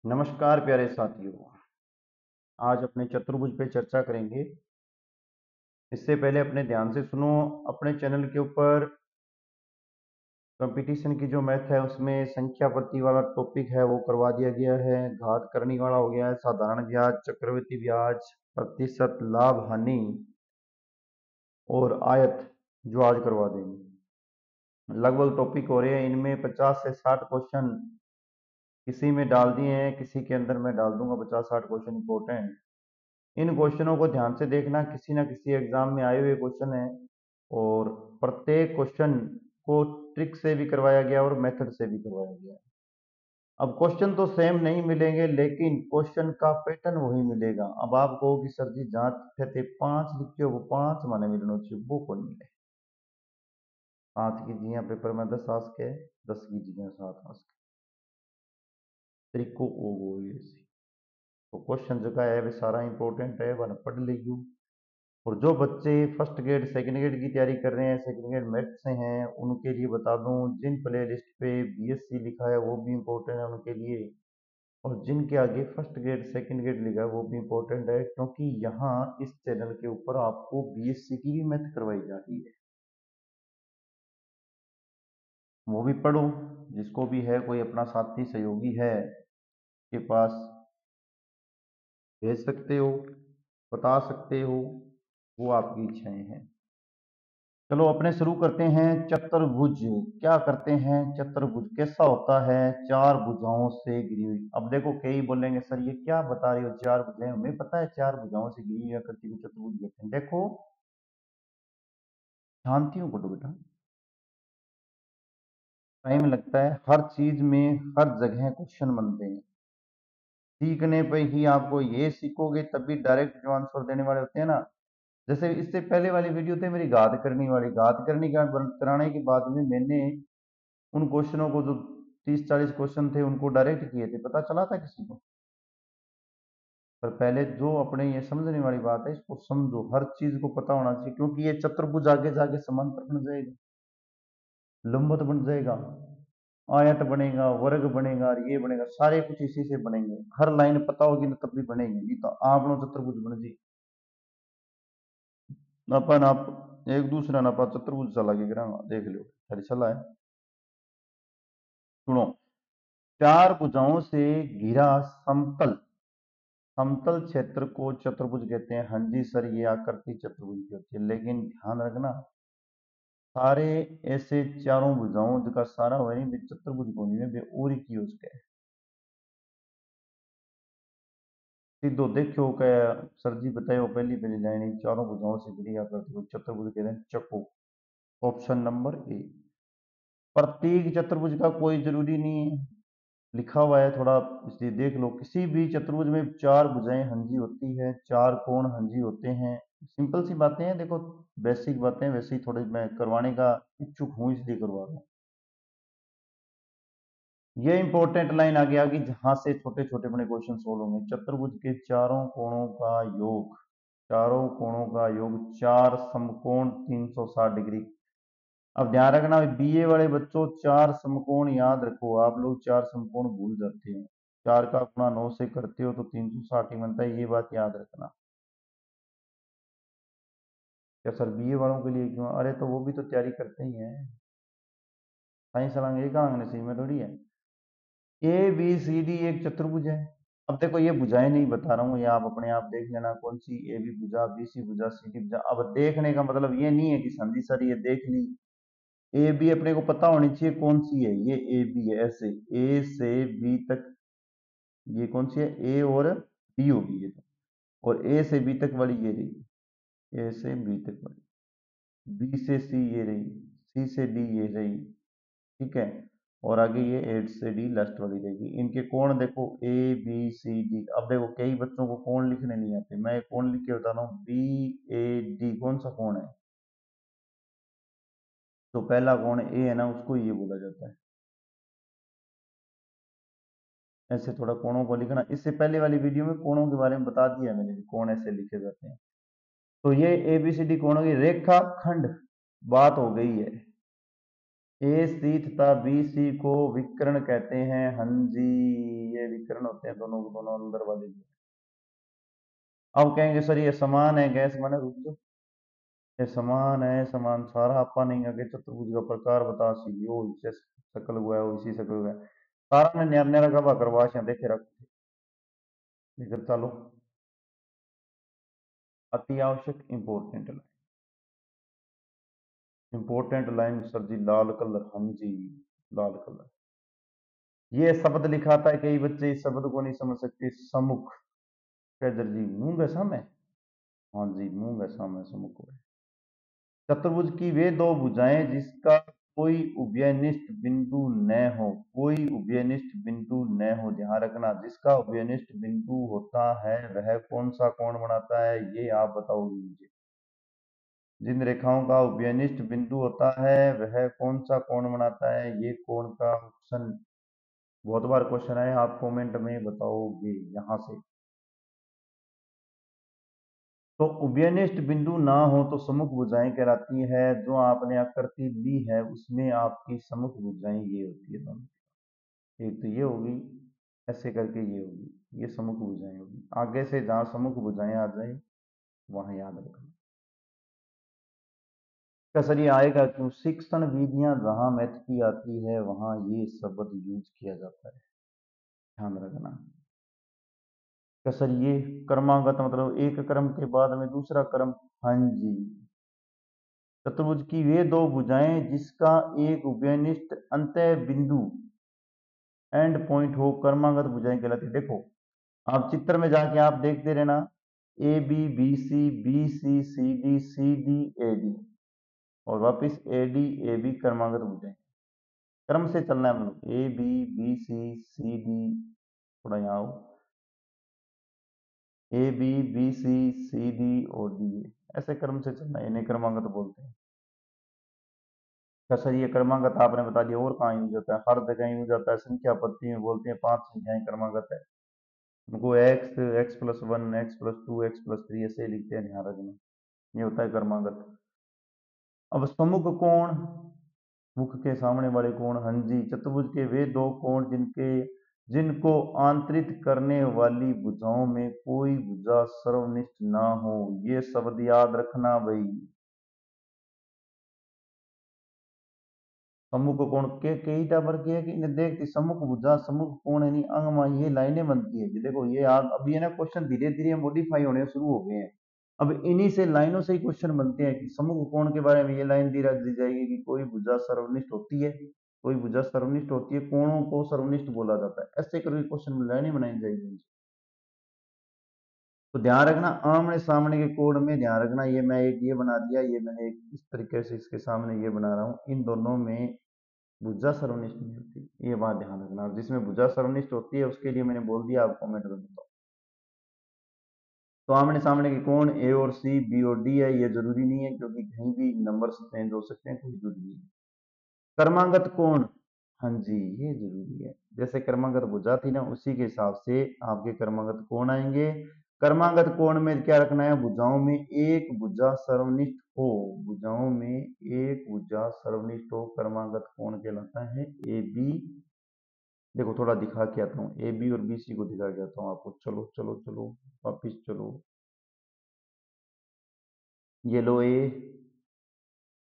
नमस्कार प्यारे साथियों। आज अपने चतुर्भुज पे चर्चा करेंगे। इससे पहले अपने ध्यान से सुनो। अपने चैनल के ऊपर कंपटीशन की जो मैथ है उसमें संख्या प्रति वाला टॉपिक है वो करवा दिया गया है। घात करने वाला हो गया है, साधारण ब्याज, चक्रवृद्धि ब्याज, प्रतिशत, लाभ हानि और आयत जो आज करवा देंगे। लगभग टॉपिक हो रहे हैं, इनमें 50 से 60 क्वेश्चन किसी में डाल दिए हैं, किसी के अंदर मैं डाल दूंगा 50-60 क्वेश्चन इंपॉर्टेंट। इन क्वेश्चनों को ध्यान से देखना, किसी ना किसी एग्जाम में आए हुए क्वेश्चन हैं और प्रत्येक क्वेश्चन को ट्रिक से भी करवाया गया और मेथड से भी करवाया गया। अब क्वेश्चन तो सेम नहीं मिलेंगे लेकिन क्वेश्चन का पैटर्न वही मिलेगा। अब आप कहो कि सर जी जांच थे 5 लिखे वो 5 माने मिलना चाहिए, वो कौन मिले? 5 की जिया पेपर में 10 आस के, 10 की जिया 7 आस के तरीको ओ गो ये सी। तो क्वेश्चन जगह है वे सारा इंपॉर्टेंट है, वन पढ़ लीजिए। और जो बच्चे फर्स्ट ग्रेड सेकंड ग्रेड की तैयारी कर रहे हैं, सेकंड ग्रेड मैथ से हैं, उनके लिए बता दूं जिन प्ले लिस्ट पे बीएससी लिखा है वो भी इम्पोर्टेंट है उनके लिए। और जिनके आगे फर्स्ट ग्रेड सेकंड ग्रेड लिखा है वो भी इम्पोर्टेंट है, क्योंकि यहाँ इस चैनल के ऊपर आपको बीएससी की भी मैथ करवाई जा रही है। वो भी पढ़ो। जिसको भी है कोई अपना साथी सहयोगी है के पास भेज सकते हो, बता सकते हो, वो आपकी इच्छाएं हैं। चलो अपने शुरू करते हैं। चतुर्भुज क्या करते हैं? चतुर्भुज कैसा होता है? चार भुजाओं से घिरी हुई। अब देखो कई बोलेंगे सर ये क्या बता रहे हो, चार भुजाएं हमें पता है, चार भुजाओं से घिरी हुई आकृति को चतुर्भुज कहते हैं। देखो शांतियों को बेटा, टाइम लगता है हर चीज में, हर जगह क्वेश्चन बनते हैं। सीखने पे ही आपको ये सीखोगे तभी डायरेक्ट जो आंसर देने वाले होते हैं ना। जैसे इससे पहले वाली वीडियो थे मेरी घात करने वाली, घात करने का कराने के बाद में मैंने उन क्वेश्चनों को जो 30-40 क्वेश्चन थे उनको डायरेक्ट किए थे, पता चला था किसी को? पर पहले जो अपने ये समझने वाली बात है, इसको समझो, हर चीज को पता होना चाहिए, क्योंकि ये चतुर्भुज आगे जाके समांतर बन जाएगा, लंबवत बन जाएगा, आयत बनेगा, वर्ग बनेगा और ये बनेगा, सारे कुछ इसी से बनेंगे। हर लाइन पता होगी ना तब भी बनेंगे, नहीं तो आप लो चतुर्भुज बन जी। अपन आप एक दूसरा ना पा चतुर्भुज चला के गिरा देख लो, अरे चला है। सुनो, चार भुजाओं से घिरा समतल, समतल क्षेत्र को चतुर्भुज कहते हैं। हाँ जी सर ये आकृति चतुर्भुज की होती है, लेकिन ध्यान रखना सारे ऐसे चारों भुजाओं का सारा वही भी चतुर्भुज को नहीं है, और की उसके सीधो देखो क्या सर जी बताओ, पहली पहली लाइन चारों भुजाओं से घिरी आकृति को चतुर्भुज कहते हैं, चको। Option number A. प्रतीक चतुर्भुज का कोई जरूरी नहीं है, लिखा हुआ है थोड़ा, इसलिए देख लो। किसी भी चतुर्भुज में चार भुजाएं हंजी होती है, चार कोण हंजी होते हैं। सिंपल सी बातें हैं, देखो बेसिक बातें, वैसे ही थोड़ी मैं करवाने का इच्छुक हूं इसलिए करवा रहा हूँ। ये इंपॉर्टेंट लाइन आ गया कि जहां से छोटे छोटे बड़े क्वेश्चन सोल्व होंगे। चतुर्भुज के चारों कोणों का योग, चारों कोणों का योग, चार समकोण 360 डिग्री। अब ध्यान रखना बीए वाले बच्चों, चार समकोण याद रखो। आप लोग चार समकोण भूल जाते हैं, चार का गुणा 9 से करते हो तो 360 ही बनता है, ये बात याद रखना। क्या सर बीए वालों के लिए क्यों? अरे तो वो भी तो तैयारी करते ही हैं, साइंस वाला ये कहाँ नसीब में थोड़ी है। ए बी सी डी एक चतुर्भुज है। अब देखो ये भुजाएं नहीं बता रहा हूँ, ये आप अपने आप देख लेना कौन सी ए बी भुजा, बी सी भुजा, सी डी भुजा। अब देखने का मतलब ये नहीं है कि संधि सर ये देख ली, ए बी अपने को पता होनी चाहिए कौन सी है। ये ए बी है, ऐसे ए से बी तक ये कौन सी है? ए और बी होगी ये तो। और ए से बी तक वाली ये रही, ए से बी तक वाली, बी से सी ये रही, सी से डी ये रही, ठीक है। और आगे ये 8 से डी लास्ट वाली रहेगी। इनके कोण देखो ए बी सी डी। अब देखो कई बच्चों को कोण लिखने नहीं आते, मैं कोण लिख के बता रहा हूँ। बी ए डी कौन सा कोण है? तो पहला कोण ए है ना, उसको ये बोला जाता है। ऐसे थोड़ा कोणों को लिखना, इससे पहले वाली वीडियो में कोणों के बारे में बता दिया मैंने कि कोण ऐसे लिखे जाते हैं। तो ये एबीसीडी कोणों की रेखा खंड बात हो गई है। ए सी तथा बी सी को विकर्ण कहते हैं। हाँ जी, ये विकर्ण होते हैं दोनों दोनों अंदर वाले। अब कहेंगे सर ये समान है, गैस माने रुक जाओ, ये समान है, समान सारा आपा नहीं आगे चतुर्भुज का प्रकार बता सी हो इसे शकल हुआ है इसी शकल हुआ है सारा ने न्यार न्यारा गवा करवा देखे रखो लेकर चलो। अति आवश्यक इंपोर्टेंट लाइन सर जी लाल कलर। हाँ जी, लाल कलर। ये शब्द लिखा था, कई बच्चे इस शब्द को नहीं समझ सकते। सम्मुख कैदर जी मुंह है सामने। हाँ जी, मुंह है सामने सम्मुख है। चतुर्भुज की वे दो भुजाएं जिसका कोई उभयनिष्ठ बिंदु न हो, कोई उभयनिष्ठ बिंदु न हो, ध्यान रखना, जिसका उभयनिष्ठ बिंदु होता है वह कौन सा कोण बनाता है, ये आप बताओगे मुझे। जिन रेखाओं का उभयनिष्ठ बिंदु होता है वह कौन सा कोण बनाता है, ये कोण का ऑप्शन बहुत बार क्वेश्चन है, आप कमेंट में बताओगे यहां से। तो उभयनिष्ठ बिंदु ना हो तो सम्मुख भुजाएं कहलाती है। जो आपने आकृति ली है उसमें आपकी सम्मुख भुजाएं ये होती है दोनों। एक तो ये होगी, ऐसे करके ये होगी, ये सम्मुख भुजाएं होगी। आगे से जहां सम्मुख भुजाएं आ जाए वहां याद रखना। सर ये आएगा क्यों, शिक्षण विधियां जहां मैथ की आती है वहां ये शब्द यूज किया जाता है, ध्यान रखना। सर ये क्रमागत मतलब एक क्रम के बाद में दूसरा क्रम। हाँ जी, चतुर्भुज की वे दो भुजाएं जिसका एक उभयनिष्ठ अंतः बिंदु एंड पॉइंट हो क्रमागत भुजाएं कहलाती है। देखो आप चित्र में जाके आप देखते रहना, A B B C B C C D C D A D और वापिस ए डी ए बी क्रमागत भुजाएं। क्रम से चलना है हम लोग, A B B C C D, थोड़ा यहाँ आओ, A B B C C D और डी ए, ऐसे क्रम से चलना है, इन्हें क्रमागत बोलते हैं। सर ये क्रमागत आपने बता दिया, और कहाँ यूज होता है, हर जगह यूज होता है। संख्या पद्धति में बोलते हैं 5 संख्याएं क्रमागत है, उनको x x plus one x plus two x plus three ऐसे लिखते हैं, ध्यान रखना, ये होता है क्रमागत। अब सम्मुख कोण, मुख के सामने वाले कोण। हाँ जी, चतुर्भुज के वे दो कोण जिनको आंतरित करने वाली भुजाओं में कोई भुजा सर्वनिष्ठ ना हो, ये शब्द याद रखना भाई। सम्मुख कोण के कई टाइप के है कि इन्हें देखती सम्मुख भुजा सम्मुख कोण यानी अंगमा, ये लाइनें बनती है। ये देखो ये आप अभी है ना, क्वेश्चन धीरे धीरे मॉडिफाई होने शुरू हो गए हैं। अब इन्हीं से लाइनों से ही क्वेश्चन बनते हैं कि सम्मुख कोण के बारे में ये लाइन दी जाएगी कि कोई भुजा सर्वनिष्ठ होती है, कोई भुजा सर्वनिष्ठ होती है, कोणों को सर्वनिष्ठ बोला जाता है, ऐसे करके क्वेश्चन में लाइनें बनाई जाएगी। तो ध्यान रखना आमने सामने के कोण में, ध्यान रखना ये मैं एक ये बना दिया, ये मैंने एक इस तरीके से इसके सामने ये बना रहा हूँ, इन दोनों में भुजा सर्वनिष्ठ नहीं होती, ये बात ध्यान रखना। जिसमें भुजा सर्वनिष्ठ होती है उसके लिए मैंने बोल दिया, आप कमेंट में बताओ। तो आमने सामने के कोण ए और सी बी और डी है, ये जरूरी नहीं है क्योंकि कहीं भी नंबर चेंज हो सकते हैं, कोई जरूरी नहीं है। कर्मागत कोण, हाँ जी ये जरूरी है, जैसे कर्मागत भुजा थी ना उसी के हिसाब से आपके कर्मागत कोण आएंगे। कर्मागत कोण में क्या रखना है, भुजाओं में एक भुजा सर्वनिष्ठ हो, भुजाओं में एक भुजा सर्वनिष्ठ हो कर्मागत कोण कहलाता है। ए बी, देखो थोड़ा दिखा के आता हूँ, ए बी और बी सी को दिखा के आता हूँ आपको। चलो चलो चलो वापिस चलो, ये लो ए,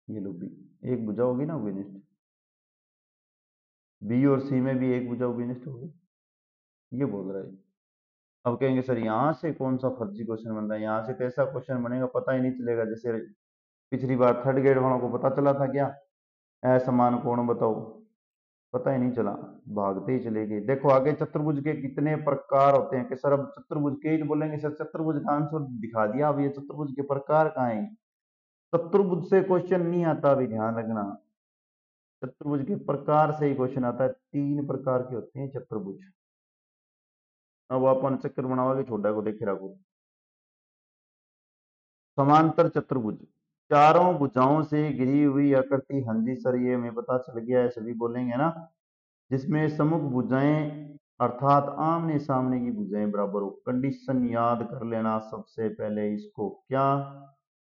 ये लो बी, एक भुजा होगी ना विनिष्ठ, बी और सी में भी एक भुजा विनिष्ठ होगी, ये बोल रहा है। अब कहेंगे सर यहाँ से कौन सा फर्जी क्वेश्चन बन रहा है, यहाँ से कैसा क्वेश्चन बनेगा पता ही नहीं चलेगा। जैसे पिछली बार थर्ड ग्रेड वालों को पता चला था क्या, असमान कोण बताओ, पता ही नहीं चला, भागते ही चले गए। देखो आगे चतुर्भुज के कितने प्रकार होते हैं कि सर अब चतुर्भुज के ही तो बोलेंगे सर, चतुर्भुज का आंसर दिखा दिया, अब ये चतुर्भुज के प्रकार कहाँ है। चतुर्भुज से क्वेश्चन नहीं आता, भी ध्यान रखना, चतुर्भुज के प्रकार से ही क्वेश्चन आता है। 3 प्रकार के होते हैं चतुर्भुज। अब अपन चक्कर बनाओगे छोटा को देखे रखो। समांतर चतुर्भुज, चारों भुजाओं से घिरी हुई आकृति। हाँ जी सर ये हमें पता चल गया है, सभी बोलेंगे ना, जिसमें सम्मुख भुजाएं अर्थात आमने सामने की भुजाएं बराबर हो। कंडीशन याद कर लेना सबसे पहले इसको, क्या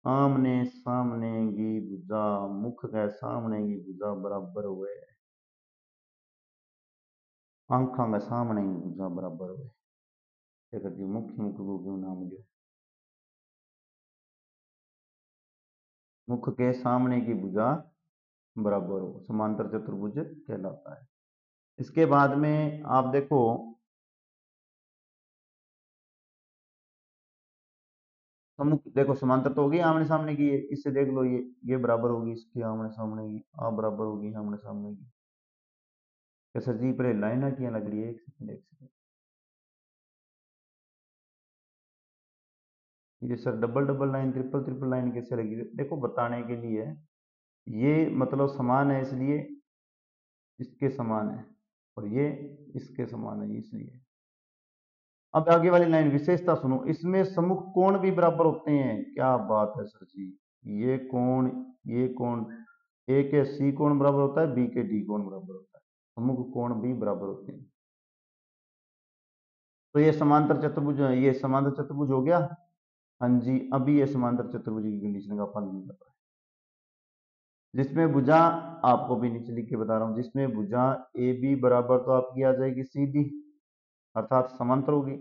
आमने सामने की भुजा, मुख के सामने की भुजा बराबर हुए, आंखा के सामने की भुजा बराबर हुए। क्या कर दिया, मुख्य मुख को क्यों नाम दिया, मुख के सामने की भुजा बराबर हो, समांतर चतुर्भुज कहलाता है। इसके बाद में आप देखो, समुख देखो, समांतर तो होगी आमने सामने की, इससे देख लो, ये बराबर होगी इसके आमने सामने की, आप बराबर होगी आमने सामने की। कैसा जी पर लाइन किया लग रही है, एक सेकंड एक सेकंड। ये sir double double line triple triple line कैसे लगी, देखो बताने के लिए, ये मतलब समान है इसलिए इसके समान है, और ये इसके समान है इसलिए। अब आगे वाली लाइन विशेषता सुनो, इसमें सम्मुख कोण भी बराबर होते हैं। क्या बात है सर जी, ये कोण, ये कोण, ए के सी कोण बराबर होता है, बी के डी कोण बराबर होता है, सम्मुख कोण भी बराबर होते हैं। तो ये समांतर चतुर्भुज, ये समांतर चतुर्भुज हो गया। हाँ जी, अभी ये समांतर चतुर्भुज की कंडीशन का पालन कर रहा है, जिसमें भुजा, आपको भी नीचे लिख के बता रहा हूं, जिसमें भुजा ए बी बराबर तो आपकी आ जाएगी सीधी, अर्थात समांतर होगी,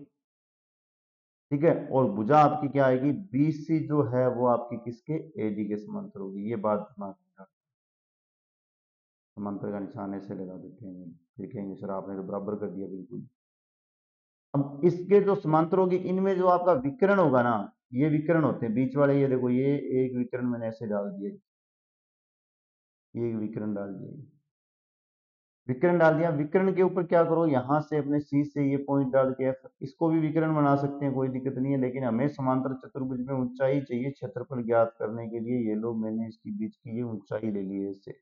ठीक है। और भुजा आपकी क्या आएगी, बीसी जो है वो आपकी किसके, एडी के समांतर होगी। ये बात दिमाग में रखना। समांतर का निशान ऐसे लगा देते हैं, फिर कहेंगे सर आपने तो बराबर कर दिया, बिल्कुल। अब इसके जो समांतर होगी, इनमें जो आपका विकर्ण होगा ना, ये विकर्ण होते हैं बीच वाले, ये देखो, ये एक विकर्ण मैंने ऐसे डाल दिया, ये एक विकर्ण डाल दिया, विकर्ण डाल दिया। विकर्ण के ऊपर क्या करो, यहां से अपने सी से ये पॉइंट डाल के इसको भी विकर्ण बना सकते हैं, कोई दिक्कत नहीं है, लेकिन हमें समांतर चतुर्भुज में ऊंचाई चाहिए क्षेत्रफल ज्ञात करने के लिए। ये लो, मैंने इसकी बीच की ये ऊंचाई ले ली है इससे,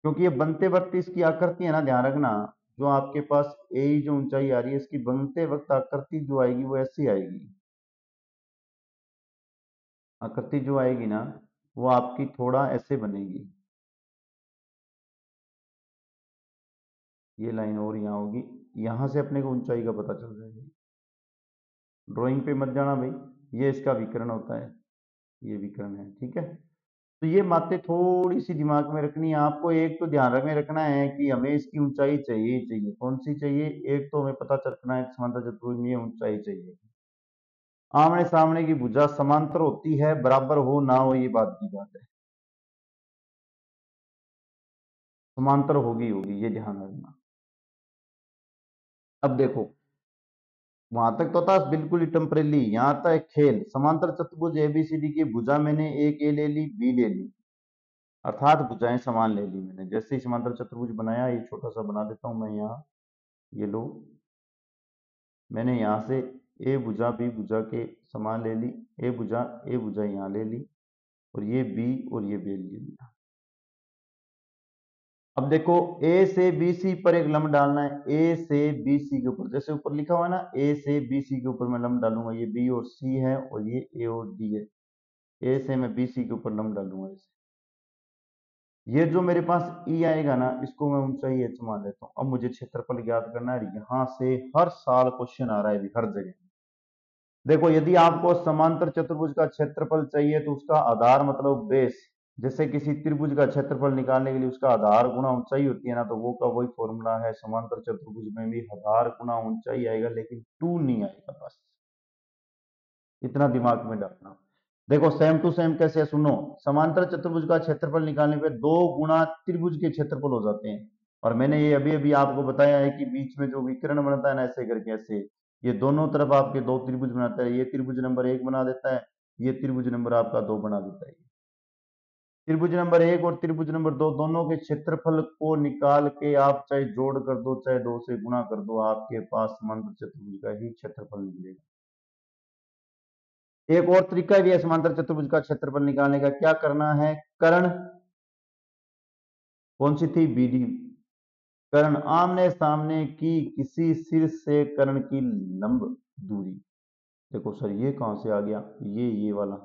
क्योंकि ये बनते वक्त इसकी आकृति है ना, ध्यान रखना, जो आपके पास ए जो ऊंचाई आ रही है, इसकी बनते वक्त आकृति जो आएगी वो ऐसी आएगी, आकृति जो आएगी ना वो आपकी थोड़ा ऐसे बनेगी, ये लाइन और यहाँ होगी, यहां से अपने को ऊंचाई का पता चल जाएगा। ड्राइंग पे मत जाना भाई, ये इसका विकर्ण होता है, ये विकर्ण है, ठीक है। तो ये बातें थोड़ी सी दिमाग में रखनी है आपको। एक तो ध्यान में रखना है कि हमें इसकी ऊंचाई चाहिए ही चाहिए, कौन सी चाहिए, एक तो हमें पता चलना है समांतर चतुर्भुज में ये ऊंचाई चाहिए। आमने सामने की भुजा समांतर होती है, बराबर हो ना हो ये बात की बात है, समांतर होगी होगी, ये ध्यान रखना। अब देखो, वहां तक तो था बिल्कुल ही टेम्परेली, यहां था एक खेल, समांतर चतुर्भुज एबीसीडी की भुजा मैंने एक ए ले ली, बी ले ली, अर्थात भुजाएं समान ले ली मैंने। जैसे ही समांतर चतुर्भुज बनाया, ये छोटा सा बना देता हूं मैं यहाँ, ये लो, मैंने यहाँ से ए भुजा बी भुजा के समान ले ली, ए भुजा यहाँ ले ली, और ये बी और ये बी ले लिया। अब देखो, ए से बी सी पर एक लंब डालना है, ए से बी सी के ऊपर, जैसे ऊपर लिखा हुआ है ना, ए से बी सी के ऊपर मैं लंब डालूंगा, ये बी और सी है और ये ए और डी है, ए से मैं बी सी के ऊपर लंब डालूंगा ऐसे। ये जो मेरे पास ई आएगा ना, इसको मैं ऊंचाई एच मान लेता हूँ। अब मुझे क्षेत्रफल ज्ञात करना है, यहां से हर साल क्वेश्चन आ रहा है, हर जगह। देखो, यदि आपको समांतर चतुर्भुज का क्षेत्रफल चाहिए तो उसका आधार मतलब बेस, जैसे किसी त्रिभुज का क्षेत्रफल निकालने के लिए उसका आधार गुना ऊंचाई होती है ना, तो वो का वही फॉर्मूला है। समांतर चतुर्भुज में भी आधार गुना ऊंचाई आएगा, लेकिन टू नहीं आएगा, बस इतना दिमाग में डालना। देखो, सेम टू सेम कैसे है, सुनो, समांतर चतुर्भुज का क्षेत्रफल निकालने पे दो गुना त्रिभुज के क्षेत्रफल हो जाते हैं। और मैंने ये अभी अभी आपको बताया है कि बीच में जो विकर्ण बनता है ना, ऐसे करके ऐसे, ये दोनों तरफ आपके दो त्रिभुज बनाता है, ये त्रिभुज नंबर एक बना देता है, ये त्रिभुज नंबर आपका दो बना देता है। त्रिभुज नंबर एक और त्रिभुज नंबर दो, दोनों के क्षेत्रफल को निकाल के आप चाहे जोड़ कर दो चाहे दो से गुणा कर दो, आपके पास समांतर चतुर्भुज का ही क्षेत्रफल निकलेगा। एक और तरीका भी है समांतर चतुर्भुज का क्षेत्रफल निकालने का, क्या करना है, कर्ण, कौन सी थी, बीडी, कर्ण, आमने सामने की किसी सिर से कर्ण की लंब दूरी। देखो सर, ये कहां से आ गया, ये वाला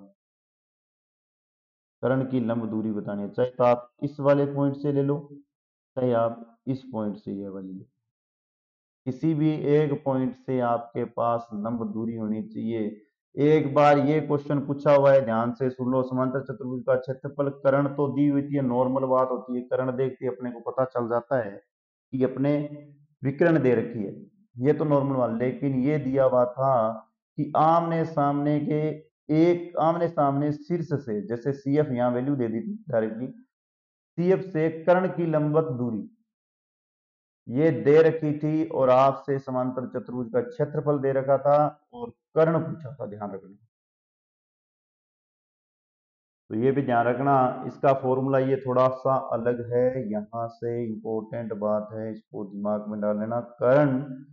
कर्ण की लंब दूरी बतानी है, चाहे तो आप इस वाले पॉइंट से ले लो, चाहे आप इस पॉइंट से ये वाली ले, किसी भी एक पॉइंट से आपके पास लंब दूरी होनी चाहिए। एक बार ये क्वेश्चन पूछा हुआ है, ध्यान से सुन लो। समांतर चतुर्भुज का क्षेत्रफल, कर्ण तो दी हुई थी, नॉर्मल बात होती है, कर्ण देखते अपने को पता चल जाता है कि अपने विकर्ण दे रखी है, ये तो नॉर्मल वाला। लेकिन ये दिया हुआ था कि आमने सामने के, एक आमने सामने शीर्ष से, जैसे सी एफ यहाँ वैल्यू दे दी थी डायरेक्टली, सी एफ से कर्ण की लंबवत दूरी ये दे रखी थी, और आपसे समांतर चतुर्भुज का क्षेत्रफल दे रखा था और कर्ण पूछा था, ध्यान रखना। तो ये भी ध्यान रखना, इसका फॉर्मूला ये थोड़ा सा अलग है, यहां से इंपॉर्टेंट बात है, इसको दिमाग में डाल लेना। कर्ण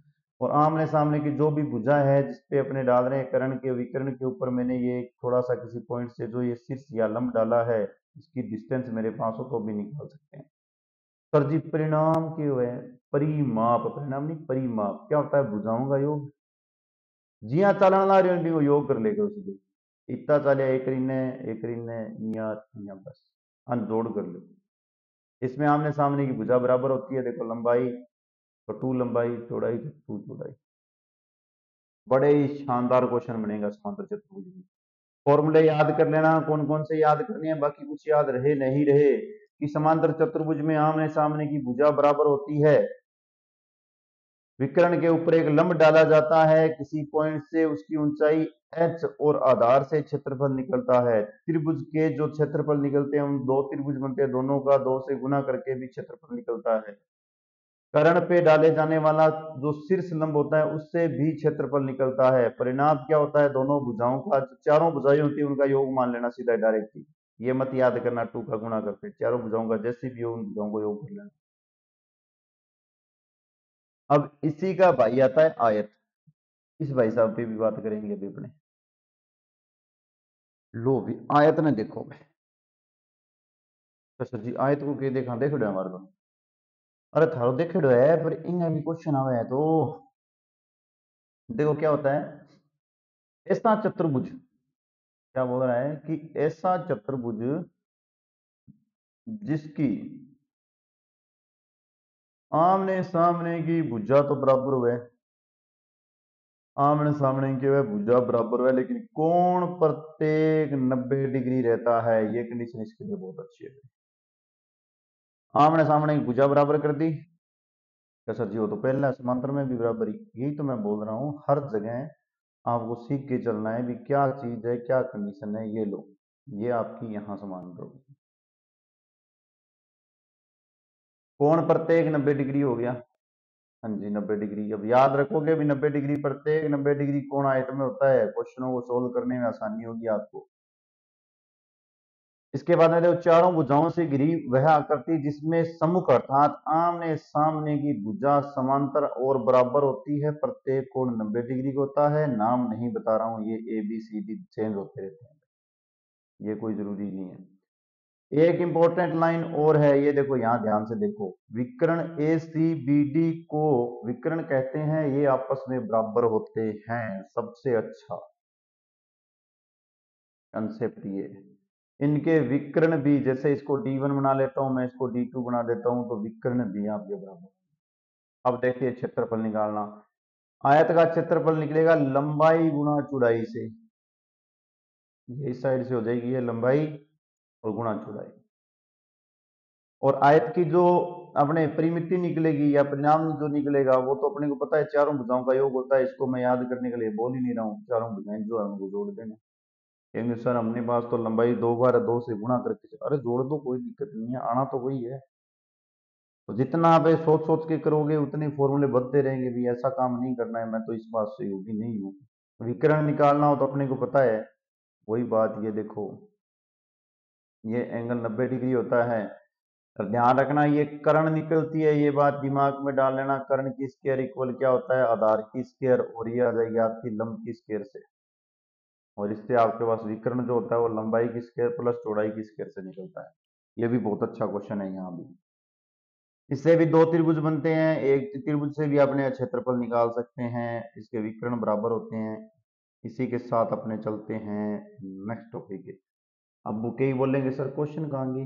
और आमने सामने की जो भी भुजा है जिसपे अपने डाल रहे हैं कर्ण के विकर्ण के ऊपर, मैंने ये थोड़ा सा किसी पॉइंट से जो ये शीर्ष या लंब डाला है, इसकी डिस्टेंस मेरे पास हो तो भी निकाल सकते हैं। सर जी परिणाम क्यों है? परिमाप, परिणाम नहीं परिमाप। क्या होता है? भुजाओं का योग। जिया चालन ला रही हो योग कर लेगा उसको, इतना चाले एक रीने या बस अन जोड़ कर लो। इसमें आमने सामने की भुजा बराबर होती है, देखो लंबाई तो टू लंबाई, चौड़ाई तो टू चौड़ाई। बड़े ही शानदार क्वेश्चन बनेगा समांतर चतुर्भुज में। फॉर्मूले याद कर लेना, कौन कौन से याद करने हैं, बाकी कुछ याद रहे नहीं रहे। कि समांतर चतुर्भुज में आमने सामने की भुजा बराबर होती है, विकर्ण के ऊपर एक लंब डाला जाता है, किसी पॉइंट से उसकी ऊंचाई h और आधार से क्षेत्रफल निकलता है। त्रिभुज के जो क्षेत्रफल निकलते हैं, उन दो त्रिभुज बनते हैं, दोनों का दो से गुना करके भी क्षेत्रफल निकलता है। कर्ण पे डाले जाने वाला जो शीर्ष लंब होता है, उससे भी क्षेत्रफल निकलता है। परिणाम क्या होता है? दोनों भुजाओं का, जो चारों भुजाएं होती है उनका योग मान लेना सीधा डायरेक्टली। ये मत याद करना टू का गुणा करके, चारों भुजाओं का जैसे भी हो उन भुजाओं को योग कर लेना। अब इसी का भाई आता है आयत। इस भाई साहब पे भी बात करेंगे अभी अपने। लो भी आयत ने देखो भाई। तो सर जी आयत को के देखा देख हमारे को। अरे थारो देखे है, पर इनमें भी क्वेश्चन आवे है तो देखो क्या होता है। ऐसा चतुर्भुज, क्या बोल रहा है कि ऐसा चतुर्भुज जिसकी आमने सामने की भुजा तो बराबर हुए, आमने सामने की वह भुजा बराबर हुए, लेकिन कोण प्रत्येक 90 डिग्री रहता है। ये कंडीशन इसके लिए बहुत अच्छी है। आमने सामने की भुजा बराबर कर दी, क्या सर जी? वो तो पहला समांतर में भी बराबरी, यही तो मैं बोल रहा हूँ, हर जगह आपको सीख के चलना है भी क्या चीज है, क्या कंडीशन है। ये लो, ये आपकी यहां समांतर होगी। कोण प्रत्येक 90 डिग्री हो गया। हाँ जी 90 डिग्री। अब याद रखोगे भी 90 डिग्री, प्रत्येक 90 डिग्री कोण आयत में होता है, क्वेश्चनों को सोल्व करने में आसानी होगी आपको। इसके बाद में देखो, चारों भुजाओं से घिरी वह आकृति जिसमें सम्मुख अर्थात आमने सामने की भुजा समांतर और बराबर होती है, प्रत्येक कोण 90 डिग्री का होता है। नाम नहीं बता रहा हूं, ये A B C D change होते रहते हैं, ये कोई जरूरी नहीं है। एक इंपॉर्टेंट लाइन और है, ये देखो यहां ध्यान से देखो, विकर्ण ए सी बी डी को विकर्ण कहते हैं, ये आपस में बराबर होते हैं। सबसे अच्छा कंसेप्ट ये। इनके विकर्ण भी, जैसे इसको D1 बना लेता हूं मैं, इसको D2 बना देता हूं, तो विकर्ण भी आपके बराबर। अब देखिए क्षेत्रफल निकालना। आयत का क्षेत्रफल निकलेगा लंबाई गुणा चौड़ाई से, ये इस साइड से हो जाएगी ये लंबाई और गुणा चौड़ाई। और आयत की जो अपने परिमिति निकलेगी या परिणाम जो निकलेगा, वो तो अपने को पता है, चारों भुजाओं का योग होता है। इसको मैं याद करने के लिए बोल ही नहीं रहा हूँ, चारों भुजाएं जो है उनको जोड़ देना। कहेंगे सर अपने पास तो लंबाई दो बार दो से गुणा करके, अरे जोड़ दो, कोई दिक्कत नहीं है, आना तो वही है। तो जितना आप सोच सोच के करोगे उतने फॉर्मूले बनते रहेंगे भी, ऐसा काम नहीं करना है। मैं तो इस बात से योगी नहीं हूँ। विकर्ण निकालना हो तो अपने को पता है, वही बात। ये देखो, ये एंगल 90 डिग्री होता है। और ध्यान रखना, ये कर्ण निकलती है, ये बात दिमाग में डाल लेना। कर्ण की स्क्वायर इक्वल क्या होता है? आधार की स्क्वायर, और ये आ जाएगी आपकी लंब की स्क्वायर से। और इससे आपके पास विकर्ण जो होता है वो लंबाई की स्क्वायर प्लस चौड़ाई की स्क्वायर से निकलता है। ये भी बहुत अच्छा क्वेश्चन है यहाँ भी। इससे भी दो त्रिभुज बनते हैं, एक त्रिभुज से भी अपने क्षेत्रफल निकाल सकते हैं, इसके विकर्ण बराबर होते हैं। इसी के साथ अपने चलते हैं नेक्स्ट टॉपिक के। अब बुके ही बोलेंगे सर क्वेश्चन कहाँ गए?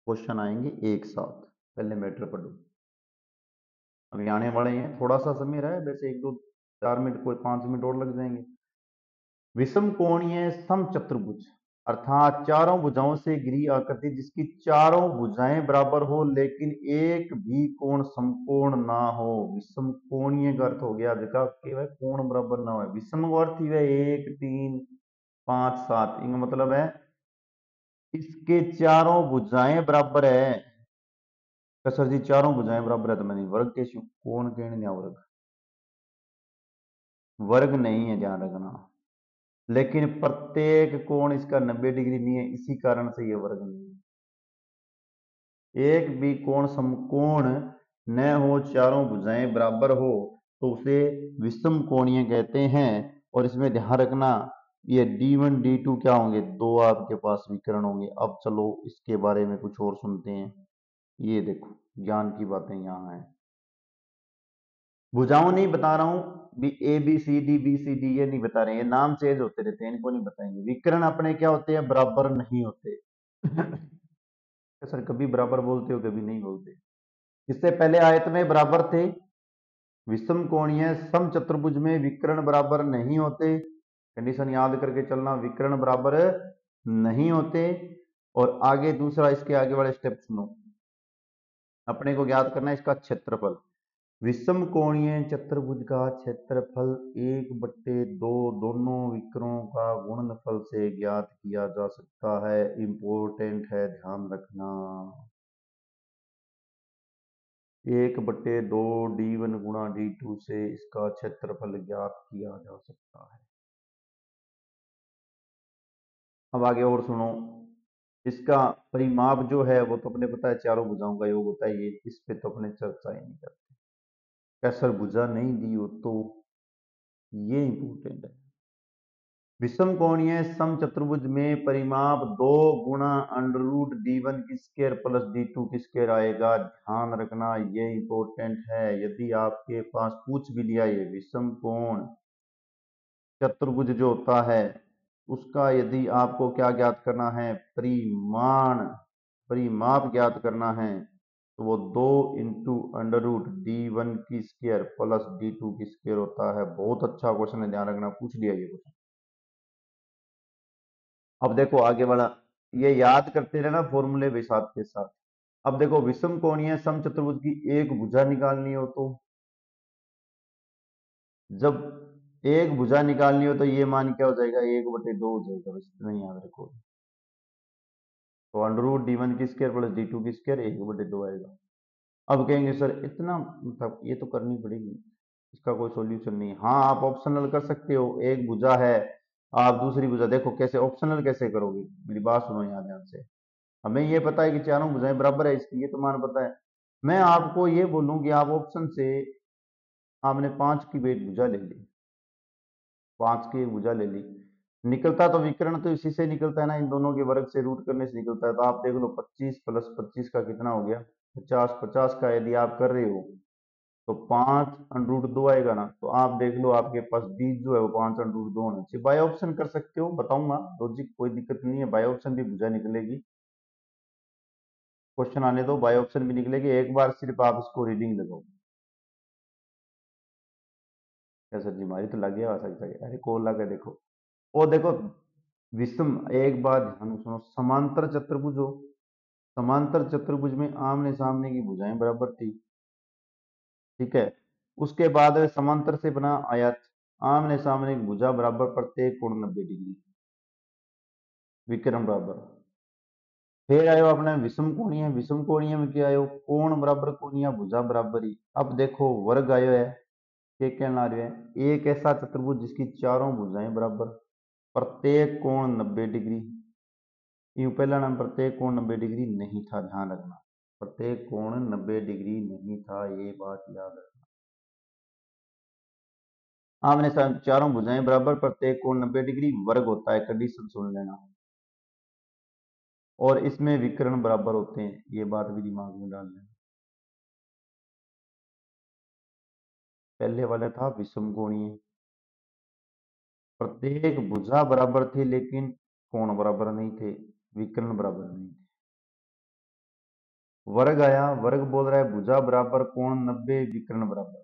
क्वेश्चन आएंगे एक साथ, पहले मैटर पढ़ो। अभी आने वाले हैं, थोड़ा सा समय रहा है वैसे, एक दो 4 मिनट, कोई 5 मिनट और लग जाएंगे। विषम कोणीय समचतुर्भुज अर्थात चारों भुजाओं से घिरी आकृति जिसकी चारों भुजाएं बराबर हो लेकिन एक भी कोण समकोण ना हो। विषम कोणीय का अर्थ हो गया देखा केवल कोण बराबर ना हो। विषम का अर्थ ही है 1 3 5 7। इनका मतलब है इसके चारों भुजाएं बराबर है। तो सर जी चारों भुजाएं बराबर है तो मैंने वर्ग कैसे कोण कहने वर्ग वर्ग नहीं है ध्यान रखना। लेकिन प्रत्येक कोण इसका 90 डिग्री नहीं है इसी कारण से ये वर्ग नहीं है। एक भी कोण समकोण न हो चारों भुजाएं बराबर हो तो उसे विषम कोणीय कहते हैं। और इसमें ध्यान रखना ये D1 D2 क्या होंगे दो आपके पास विकर्ण होंगे। अब चलो इसके बारे में कुछ और सुनते हैं। ये देखो ज्ञान की बातें यहाँ है। भुजाओं नहीं बता रहा हूं भी ABCD ये नहीं बता रहे हैं। ये नाम चेंज होते रहते हैं इनको नहीं बताएंगे। विकर्ण अपने क्या होते हैं बराबर नहीं होते। सर कभी बराबर बोलते हो कभी नहीं बोलते। इससे पहले आयत में बराबर थे। विषम कोणीय समचतुर्भुज में विकर्ण बराबर नहीं होते। कंडीशन याद करके चलना विकर्ण बराबर नहीं होते। और आगे दूसरा इसके आगे वाले स्टेप सुनो। अपने को ज्ञात करना है इसका क्षेत्रफल। विषम कोणीय चतुर्भुज का क्षेत्रफल 1/2 दोनों विकर्णों का गुणनफल से ज्ञात किया जा सकता है। इंपॉर्टेंट है ध्यान रखना। 1/2 D1 गुणा D2 से इसका क्षेत्रफल ज्ञात किया जा सकता है। अब आगे और सुनो। इसका परिमाप जो है वो तो अपने पता है चारों भुजाओं का योग होता है। ये इस पे तो अपने चर्चा ही नहीं करते। कैसर भुजा नहीं दी हो तो ये इंपॉर्टेंट है। विषम कोणीय समचतुर्भुज में परिमाप 2 गुणा √D1 की स्क्वायर प्लस D2 की स्क्वायर आएगा। ध्यान रखना ये इंपॉर्टेंट है। यदि आपके पास पूछ भी लिया ये विषम कोण चतुर्भुज जो होता है उसका यदि आपको क्या ज्ञात करना है परिमाण परिमाप ज्ञात करना है तो वो 2 इंटू √D1 की स्क्वायर प्लस D2 की स्क्वायर होता है। बहुत अच्छा क्वेश्चन है ध्यान रखना पूछ लिया ये क्वेश्चन। अब देखो आगे वाला ये याद करते रहना फॉर्मूले के साथ के साथ। अब देखो विषम कोणीय समचतुर्भुज की एक भुजा निकालनी हो तो जब एक भुजा निकालनी हो तो ये मान क्या हो जाएगा 1/2 हो जाएगा। बस इतना ही याद रखो। तो √D1 की स्क्वायर प्लस D2 की स्क्वायर 1/2 आएगा। अब कहेंगे सर इतना मतलब ये तो करनी पड़ेगी इसका कोई सॉल्यूशन नहीं। हाँ आप ऑप्शनल कर सकते हो। एक भुजा है आप दूसरी भुजा देखो कैसे ऑप्शनल कैसे करोगे। मेरी बात सुनो यहाँ ध्यान से। हमें ये पता है कि चारों भुजाएं बराबर है इसकी ये तो मान पता है। मैं आपको ये बोलूं कि आप ऑप्शन से आपने 5 की वेट भुजा ले ली 5 की एक भुजा ले ली निकलता तो विकर्ण तो इसी से निकलता है ना। इन दोनों के वर्ग से रूट करने से निकलता है। तो आप देख लो 25 प्लस 25 का कितना हो गया 50। 50 का यदि आप कर रहे हो तो 5 √2 आएगा ना। तो आप देख लो आपके पास डी जो है वो 5 √2 होना चाहिए। बाय ऑप्शन कर सकते हो बताऊंगा लॉजिक कोई दिक्कत नहीं है। बाय ऑप्शन भी भुजा निकलेगी। क्वेश्चन आने दो बाय ऑप्शन भी निकलेगी। एक बार सिर्फ आप इसको रीडिंग लगाओ। क्या सर जी हमारी तो लगे आ सकता है। अरे कॉल लगा देखो वो देखो विषम एक बात ध्यान सुनो। समांतर चतुर्भुज हो समांतर चतुर्भुज में आमने सामने की भुजाएं बराबर थी। ठीक है उसके बाद समांतर से बना आयत आमने सामने की भुजा बराबर प्रत्येक कोण 90 डिग्री विकर्ण बराबर। फिर आयो अपने विषम कोणीय में क्या आयो कोण बराबर कोणीय भुजा बराबर ही। अब देखो वर्ग आयो है ये कहना रहे हैं एक ऐसा चतुर्भुज जिसकी चारों भुजाएं बराबर प्रत्येक कोण 90 डिग्री। यूं पहला नाम प्रत्येक कोण 90 डिग्री नहीं था ध्यान रखना। प्रत्येक कोण 90 डिग्री नहीं था ये बात याद रखना। आमने सामने चारों भुजाएं बराबर प्रत्येक कोण 90 डिग्री वर्ग होता है। कंडीशन सुन लेना। और इसमें विकर्ण बराबर होते हैं ये बात भी दिमाग में डाल लेना। पहले वाला था विषम कोणीय प्रत्येक भुजा बराबर थी लेकिन कोण बराबर नहीं थे विकर्ण बराबर नहीं थे। वर्ग आया वर्ग बोल रहा है भुजा बराबर कोण 90 विकर्ण बराबर।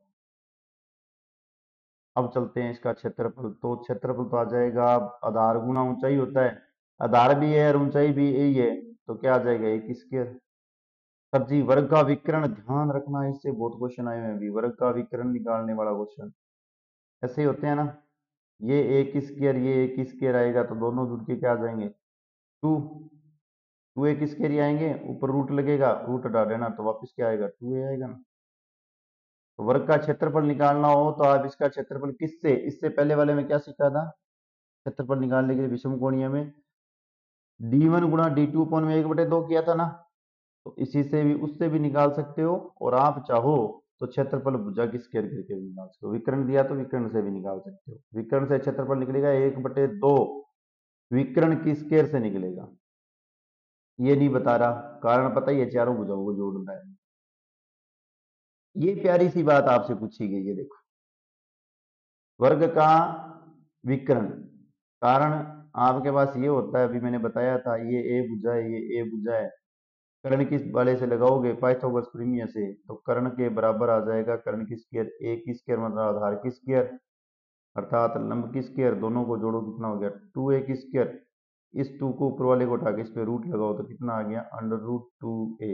अब चलते हैं इसका क्षेत्रफल। तो क्षेत्रफल तो आ जाएगा, आधार गुना ऊंचाई होता है, आधार भी है और ऊंचाई भी यही है, तो क्या आ जाएगा 1 स्क्वायर। सर जी वर्ग का विकर्ण ध्यान रखना, इससे बहुत क्वेश्चन आए हुए हैं अभी, वर्ग का विकर्ण निकालने वाला क्वेश्चन ऐसे ही होते हैं ना। ये 1 स्क्वायर, ये 1 स्क्वायर आएगा तो दोनों जुड़ के क्या आ जाएंगे 2। 2 1 स्क्वायर ही आएंगे, ऊपर रूट लगेगा, रूट हटा देना तो वापस क्या आएगा 2a आएगा ना। तो वर्ग का क्षेत्रफल निकालना हो तो आप इसका क्षेत्रफल किससे, इससे पहले वाले में क्या सीखा था, क्षेत्रफल निकालने के लिए विषम कोणीय में d1 गुणा d2 अपॉन में 1/2 किया था ना। तो इसी से भी उससे भी निकाल सकते हो, और आप चाहो तो क्षेत्रफल भुजा की स्क्वायर करके भी निकाल सकते हो। विकर्ण दिया तो विकर्ण से भी निकाल सकते हो। विकर्ण से क्षेत्रफल निकलेगा 1/2, विकर्ण की स्क्वायर से निकलेगा। ये नहीं बता रहा, कारण पता ही है, चारों भुजाओं को जोड़ना है। ये प्यारी सी बात आपसे पूछी गई है, देखो वर्ग का विकर्ण, कारण आपके पास ये होता है, अभी मैंने बताया था, ये ए भुजा है, ये ए भुजा है, कर्ण किस वाले से लगाओगे, पाइथागोरस प्रमेय से, तो कर्ण के बराबर आ जाएगा कर्ण की स्क्वायर, ए की स्क्वायर मतलब आधार की स्क्वायर, अर्थात लंब की स्क्वायर, दोनों को जोड़ो कितना हो गया 2a की स्क्वायर। इस 2 को ऊपर वाले को उठा के इस पे रूट लगाओ तो कितना आ गया √2a।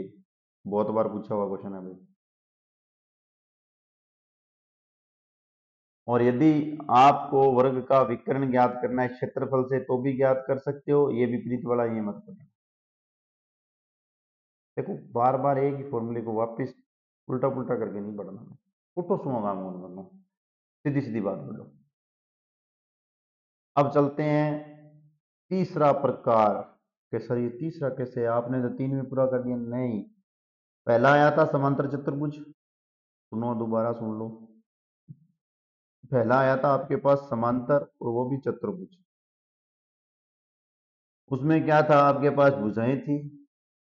बहुत बार पूछा हुआ क्वेश्चन है भाई। और यदि आपको वर्ग का विकर्ण ज्ञात करना है क्षेत्रफल से तो भी ज्ञात कर सकते हो, ये विपरीत वाला ये मत करना। देखो बार बार एक ही फॉर्मूले को वापस उल्टा पुल्टा करके नहीं पढ़ना, उठो सुनो काम करना, सीधी सीधी बात बोलो। अब चलते हैं तीसरा प्रकार के। सर ये तीसरा कैसे, आपने तो 3 में पूरा कर दिया, नहीं। पहला आया था समांतर चतुर्भुज, सुनो दोबारा सुन लो। पहला आया था आपके पास समांतर और वो भी चतुर्भुज। उसमें क्या था, आपके पास भुजाएं थी,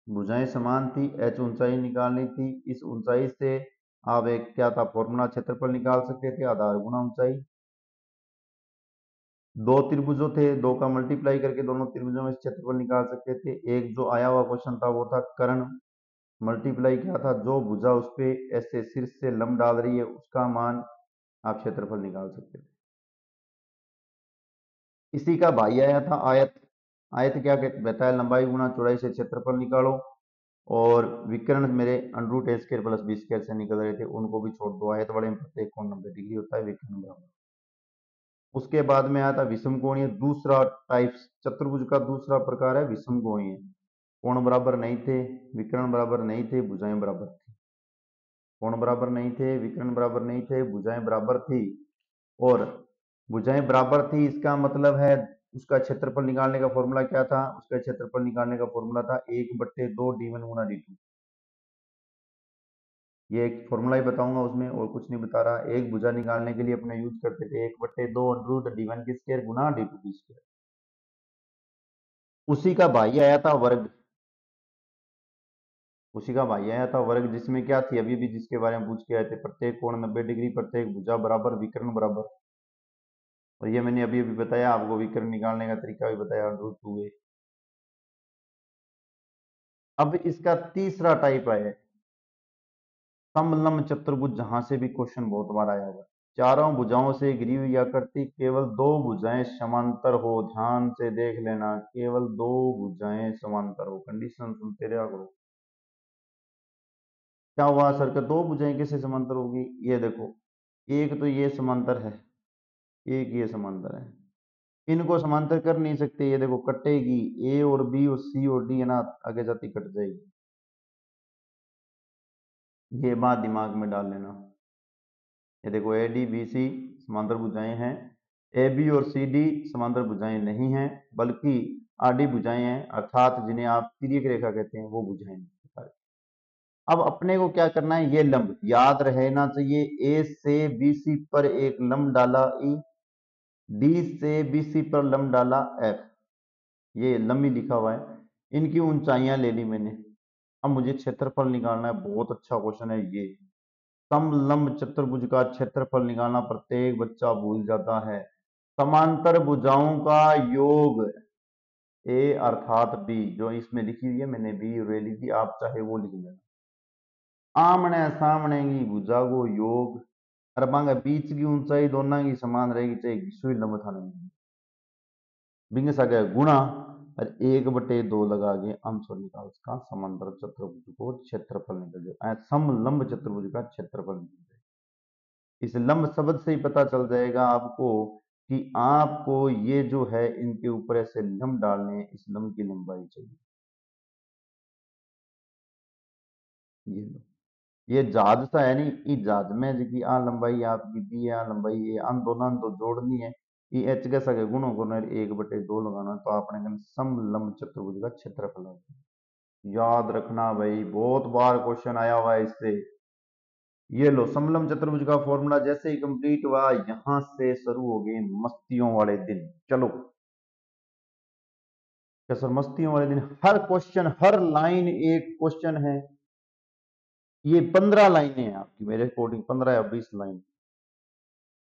भुजाएं समान थी, एच ऊंचाई निकालनी थी, इस ऊंचाई से आप एक क्या था फॉर्मूला क्षेत्रफल निकाल सकते थे, आधार गुना ऊंचाई। दो त्रिभुजों थे, दो का मल्टीप्लाई करके दोनों त्रिभुजों में क्षेत्रफल निकाल सकते थे। एक जो आया हुआ क्वेश्चन था वो था कर्ण, मल्टीप्लाई क्या था, जो भुजा उस पे ऐसे शीर्ष से लंब डाल रही है उसका मान आप क्षेत्रफल निकाल सकते थे। इसी का भाई आया था आयत। आयत क्या कहता है, लंबाई गुना चौड़ाई से क्षेत्रफल निकालो। और विकर्ण मेरे √a² प्लस b² से निकल रहे थे, उनको भी छोड़ दो, आयत वाले में प्रत्येक कोण 90 डिग्री होता है, विकर्ण बराबर। उसके बाद में आया था विषम कोणीय, दूसरा टाइप चतुर्भुज का दूसरा प्रकार है विषम कोणीय। कोण बराबर नहीं थे, विकर्ण बराबर नहीं थे, भुजाएं बराबर थी। कोण बराबर नहीं थे, विकर्ण बराबर नहीं थे, भुजाएं बराबर थी। और भुजाएं बराबर थी इसका मतलब है उसका क्षेत्रफल निकालने का फॉर्मूला क्या था, उसका क्षेत्रफल निकालने का फॉर्मूला था 1/2 d1 गुना d2। ये एक फॉर्मूला ही बताऊंगा उसमें, और कुछ नहीं बता रहा। एक भुजा निकालने के लिए अपने यूज करते थे 1/2 √d1 की स्क्वायर गुना d2 की स्क्वायर। उसी का भाई आया था वर्ग, उसी का भाई आया था वर्ग, जिसमें क्या थी अभी भी जिसके बारे में पूछ के आए थे, प्रत्येक कोण 90 डिग्री, प्रत्येक भुजा बराबर, विकर्ण बराबर। और ये मैंने अभी अभी बताया आपको, विकर्ण निकालने का तरीका भी बताया √2a। अब इसका तीसरा टाइप है समलंब चतुर्भुज, जहां से भी क्वेश्चन बहुत बार आया हुआ है। चारों भुजाओं से घिरी हुई आकृति, केवल दो भुजाएं समांतर हो, ध्यान से देख लेना, केवल दो भुजाएं समांतर हो, कंडीशन सुनते रहा करो। क्या हुआ सर के दो भुजाएं कैसे समांतर होगी, ये देखो, एक तो ये समांतर है, एक ये समांतर है, इनको समांतर कर नहीं सकते, ये देखो कटेगी, ए और बी और सी और डी है ना, आगे जाती कट जाएगी। ये बात दिमाग में डाल लेना। ये देखो ए डी बी सी समांतर भुजाएं हैं, ए बी और सी डी समांतर भुजाएं नहीं हैं, बल्कि आडी भुजाएं हैं, अर्थात जिन्हें आप तिर्यक रेखा कहते हैं वो भुजाएं हैं। अब अपने को क्या करना है, ये लंब याद रहना चाहिए, ए से बी सी पर एक लंब डाला ई, डी से बी सी पर लंब डाला एफ, ये लंबी लिखा हुआ है, इनकी ऊंचाइयां ले ली मैंने। अब मुझे क्षेत्रफल निकालना है, बहुत अच्छा क्वेश्चन है ये। समलंब चतुर्भुज का क्षेत्रफल निकालना प्रत्येक बच्चा भूल जाता है। समांतर भुजाओं का योग, ए अर्थात बी, जो इसमें लिखी हुई है मैंने बी रे ली थी, आप चाहे वो लिख लेना। आमने सामने की भुजा को योग, और मांगे बीच की ऊंचाई दोनों की समान रहेगी, चाहे सुई लंब था नहीं बिंग सके गुणा और 1/2 लगा के आंसर निकाल इसका समांतर चतुर्भुज को क्षेत्रफल निकल जाए, समलंब चतुर्भुज का क्षेत्रफल निकल जाए। इस लंब शब्द से ही पता चल जाएगा आपको कि आपको ये जो है इनके ऊपर ऐसे लंब डालने हैं, इस लंब की लंबाई चाहिए। ये लो, ये जहाज सा है नहीं, इस जहाज में जी आ लंबाई आपकी दी है, आ लंबाई ये आन दोनों तो जोड़नी है, ये एच के सके गुणों को 1/2 लगाना, तो आपने कहना समलंब चतुर्भुज का क्षेत्रफल होता है। याद रखना भाई, बहुत बार क्वेश्चन आया हुआ है इससे। ये लो, समलंब चतुर्भुज का फॉर्मूला जैसे ही कंप्लीट हुआ, यहां से शुरू हो गए मस्तियों वाले दिन। चलो क्या सर, मस्तियों वाले दिन, हर क्वेश्चन, हर लाइन एक क्वेश्चन है। ये 15 लाइनें हैं आपकी, मेरे अकॉर्डिंग 15 या 20 लाइन।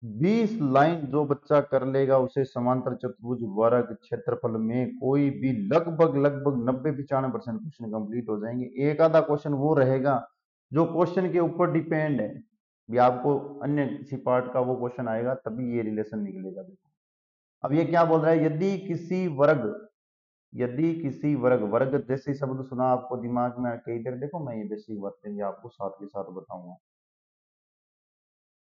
20 लाइन जो बच्चा कर लेगा, उसे समांतर चतुर्भुज वर्ग क्षेत्रफल में कोई भी लगभग लगभग 90-95% क्वेश्चन कंप्लीट हो जाएंगे। एक आधा क्वेश्चन वो रहेगा जो क्वेश्चन के ऊपर डिपेंड है, भी आपको अन्य किसी पार्ट का वो क्वेश्चन आएगा तभी ये रिलेशन निकलेगा। देखो अब ये क्या बोल रहा है, यदि किसी वर्ग, वर्ग जैसे शब्द सुना आपको दिमाग में कई देर, देखो मैं ये बेसिक बातें भी आपको साथ के साथ बताऊंगा।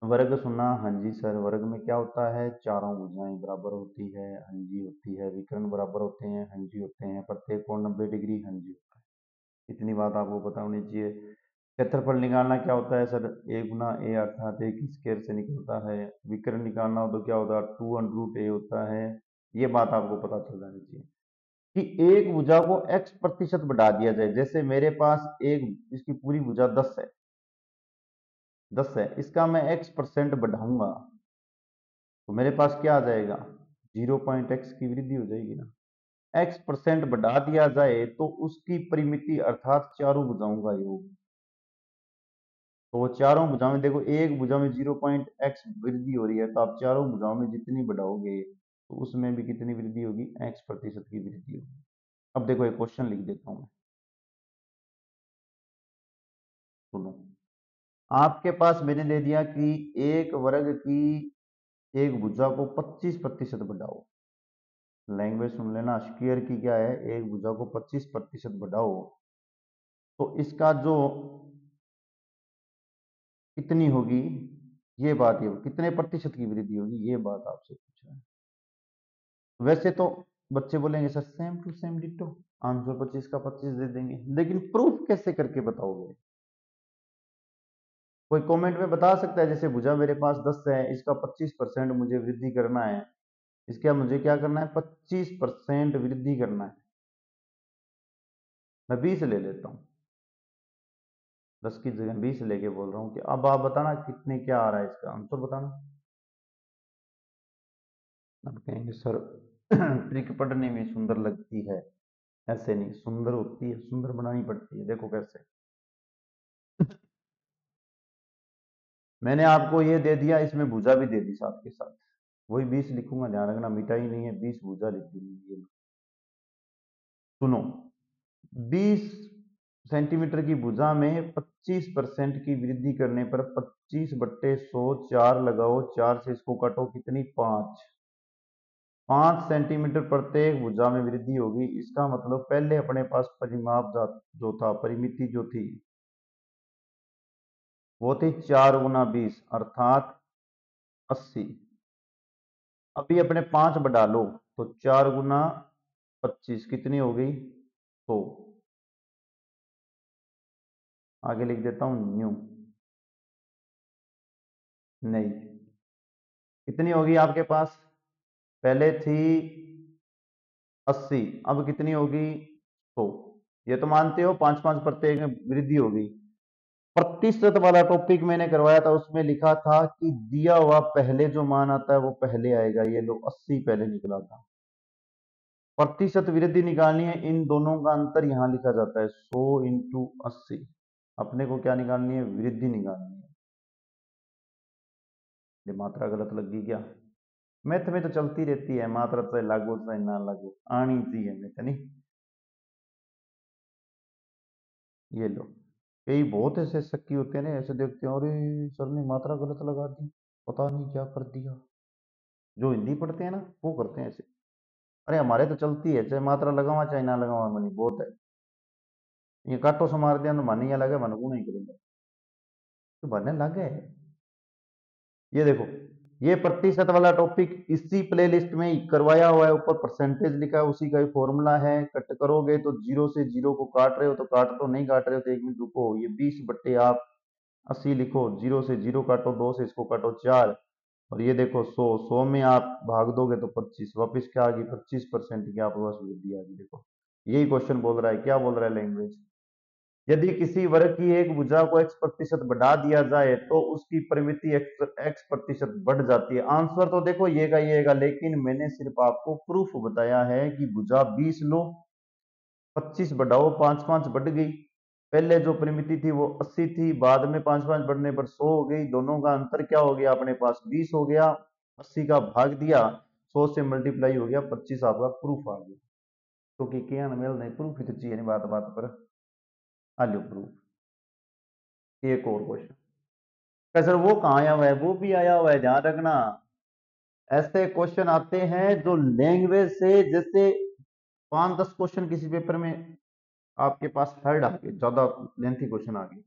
वर्ग सुना, हाँ जी सर, वर्ग में क्या होता है, चारों भुजाएं बराबर होती है, हाँ जी होती है, विकर्ण बराबर होते हैं, हाँ जी होते हैं, प्रत्येक कोण 90 डिग्री, हाँ जी होता है। इतनी बात आपको पता होनी चाहिए। क्षेत्रफल निकालना क्या होता है सर, ए गुना ए अर्थात एक स्क्वायर से निकलता है। विकर्ण निकालना हो तो क्या होता है, 2√a होता है। ये बात आपको पता चल जानी चाहिए कि एक भुजा को x% बढ़ा दिया जाए। जैसे मेरे पास एक, इसकी पूरी भुजा 10 है, 10 है, इसका मैं x% बढ़ाऊंगा तो मेरे पास क्या आ जाएगा, 0.x की वृद्धि हो जाएगी ना। x% बढ़ा दिया जाए तो उसकी परिमिति अर्थात चारों भुजाओं का योग, तो वो चारों भुजाओं में देखो, एक भुजा में 0.x वृद्धि हो रही है, तो आप चारों भुजाओं में जितनी बढ़ाओगे तो उसमें भी कितनी वृद्धि होगी, x% की वृद्धि होगी। अब देखो एक क्वेश्चन लिख देता हूं मैं, सुनो। आपके पास मैंने दे दिया कि एक वर्ग की एक भुजा को 25% बढ़ाओ। लैंग्वेज सुन लेना, स्क्वायर की क्या है, एक भुजा को 25% बढ़ाओ तो इसका जो कितनी होगी, ये बात, ये कितने प्रतिशत की वृद्धि होगी, ये बात आपसे पूछ रहा है। वैसे तो बच्चे बोलेंगे sir same to same ditto, answer 25 का 25 दे देंगे, लेकिन प्रूफ कैसे करके बताओगे। कोई कमेंट में बता सकता है, जैसे भुजा मेरे पास 10 है, इसका 25% मुझे वृद्धि करना है, इसका मुझे क्या करना है, 25% वृद्धि करना है। मैं 20 ले लेता हूँ, 10 की जगह 20 लेके बोल रहा हूँ कि अब आप बताना कितने, क्या आ रहा है इसका आंसर बताना। अब कहेंगे सर ट्रिक पढ़ने में सुंदर लगती है, ऐसे नहीं सुंदर होती है, सुंदर बनानी पड़ती है। देखो कैसे, मैंने आपको ये दे दिया, इसमें भुजा भी दे दी साथ के साथ, वही 20 लिखूंगा, ध्यान रखना मिटाई नहीं है, 20 भुजा लिख दी। सुनो, 20 सेंटीमीटर की भुजा में 25% की वृद्धि करने पर 25/100, 4 लगाओ, 4 से इसको काटो, कितनी, 5 सेंटीमीटर प्रत्येक भुजा में वृद्धि होगी। इसका मतलब पहले अपने पास परिमाप जो था, परिमिति जो थी वो थी 4 × 20 अर्थात 80। अभी अपने 5 बढ़ा लो तो 4 × 25 कितनी हो गई, 100। आगे लिख देता हूं न्यू, नहीं, कितनी होगी आपके पास, पहले थी 80, अब कितनी होगी, 100। ये तो मानते हो 5-5 प्रत्येक में वृद्धि होगी। प्रतिशत वाला टॉपिक मैंने करवाया था, उसमें लिखा था कि दिया हुआ पहले जो मान आता है वो पहले आएगा। ये लो 80 पहले निकला था। प्रतिशत वृद्धि निकालनी है, इन दोनों का अंतर यहां लिखा जाता है, 100 × 80। अपने को क्या निकालनी है, वृद्धि निकालनी है। ये मात्रा गलत लग गई क्या, मैथ में तो चलती रहती है, मात्रा चाहे लागू चाहे ना लागू, आनी चाहिए मैथ नहीं। ये लो, कई बहुत ऐसे शक्की होते हैं ना, ऐसे देखते हैं अरे सर ने मात्रा गलत लगा दी, पता नहीं क्या कर दिया। जो हिंदी पढ़ते हैं ना वो करते हैं ऐसे। अरे हमारे तो चलती है, चाहे मात्रा लगावा चाहे ना लगावा, मनी बहुत है। ये काटो से मार दिया तो मन ही अलग है, मन को नहीं करेंगे तो बनने लग गए। ये देखो, ये प्रतिशत वाला टॉपिक इसी प्लेलिस्ट में ही करवाया हुआ है, ऊपर परसेंटेज लिखा है, उसी का ही फॉर्मूला है। कट करोगे तो जीरो से जीरो को काट रहे हो तो काट, तो नहीं काट रहे हो तो 1 मिनट रुको। ये 20 बट्टे आप 80 लिखो, जीरो से जीरो काटो, दो से इसको काटो 4, और ये देखो 100 में आप भाग दोगे तो 25, वापिस क्या आ गई 25% की आपके पास वृद्धि आ गई। देखो यही क्वेश्चन बोल रहा है, क्या बोल रहा है लैंग्वेज। यदि किसी वर्ग की एक भुजा को x% बढ़ा दिया जाए तो उसकी परिमिति x% बढ़ जाती है। आंसर तो देखो ये का, लेकिन मैंने सिर्फ आपको प्रूफ बताया है कि भुजा 20 लो, 25 बढ़ाओ, 5 5 बढ़ गई। पहले जो परिमिति थी वो 80 थी, बाद में 5 5 बढ़ने पर 100 हो गई। दोनों का अंतर क्या हो गया, अपने पास 20 हो गया। 80 का भाग दिया, 100 से मल्टीप्लाई हो गया, 25 आपका प्रूफ आ गया। क्योंकि क्या ना मेल नहीं, प्रूफ ही तो चाहिए नहीं बात बात पर। आ लो प्रूफ। एक और क्वेश्चन, सर वो कहाँ आया हुआ है, वो भी आया हुआ है, ध्यान रखना। ऐसे क्वेश्चन आते हैं जो लैंग्वेज से, जैसे 5 10 क्वेश्चन किसी पेपर में आपके पास हार्ड आ गए, ज्यादा लेंथी क्वेश्चन आ गए,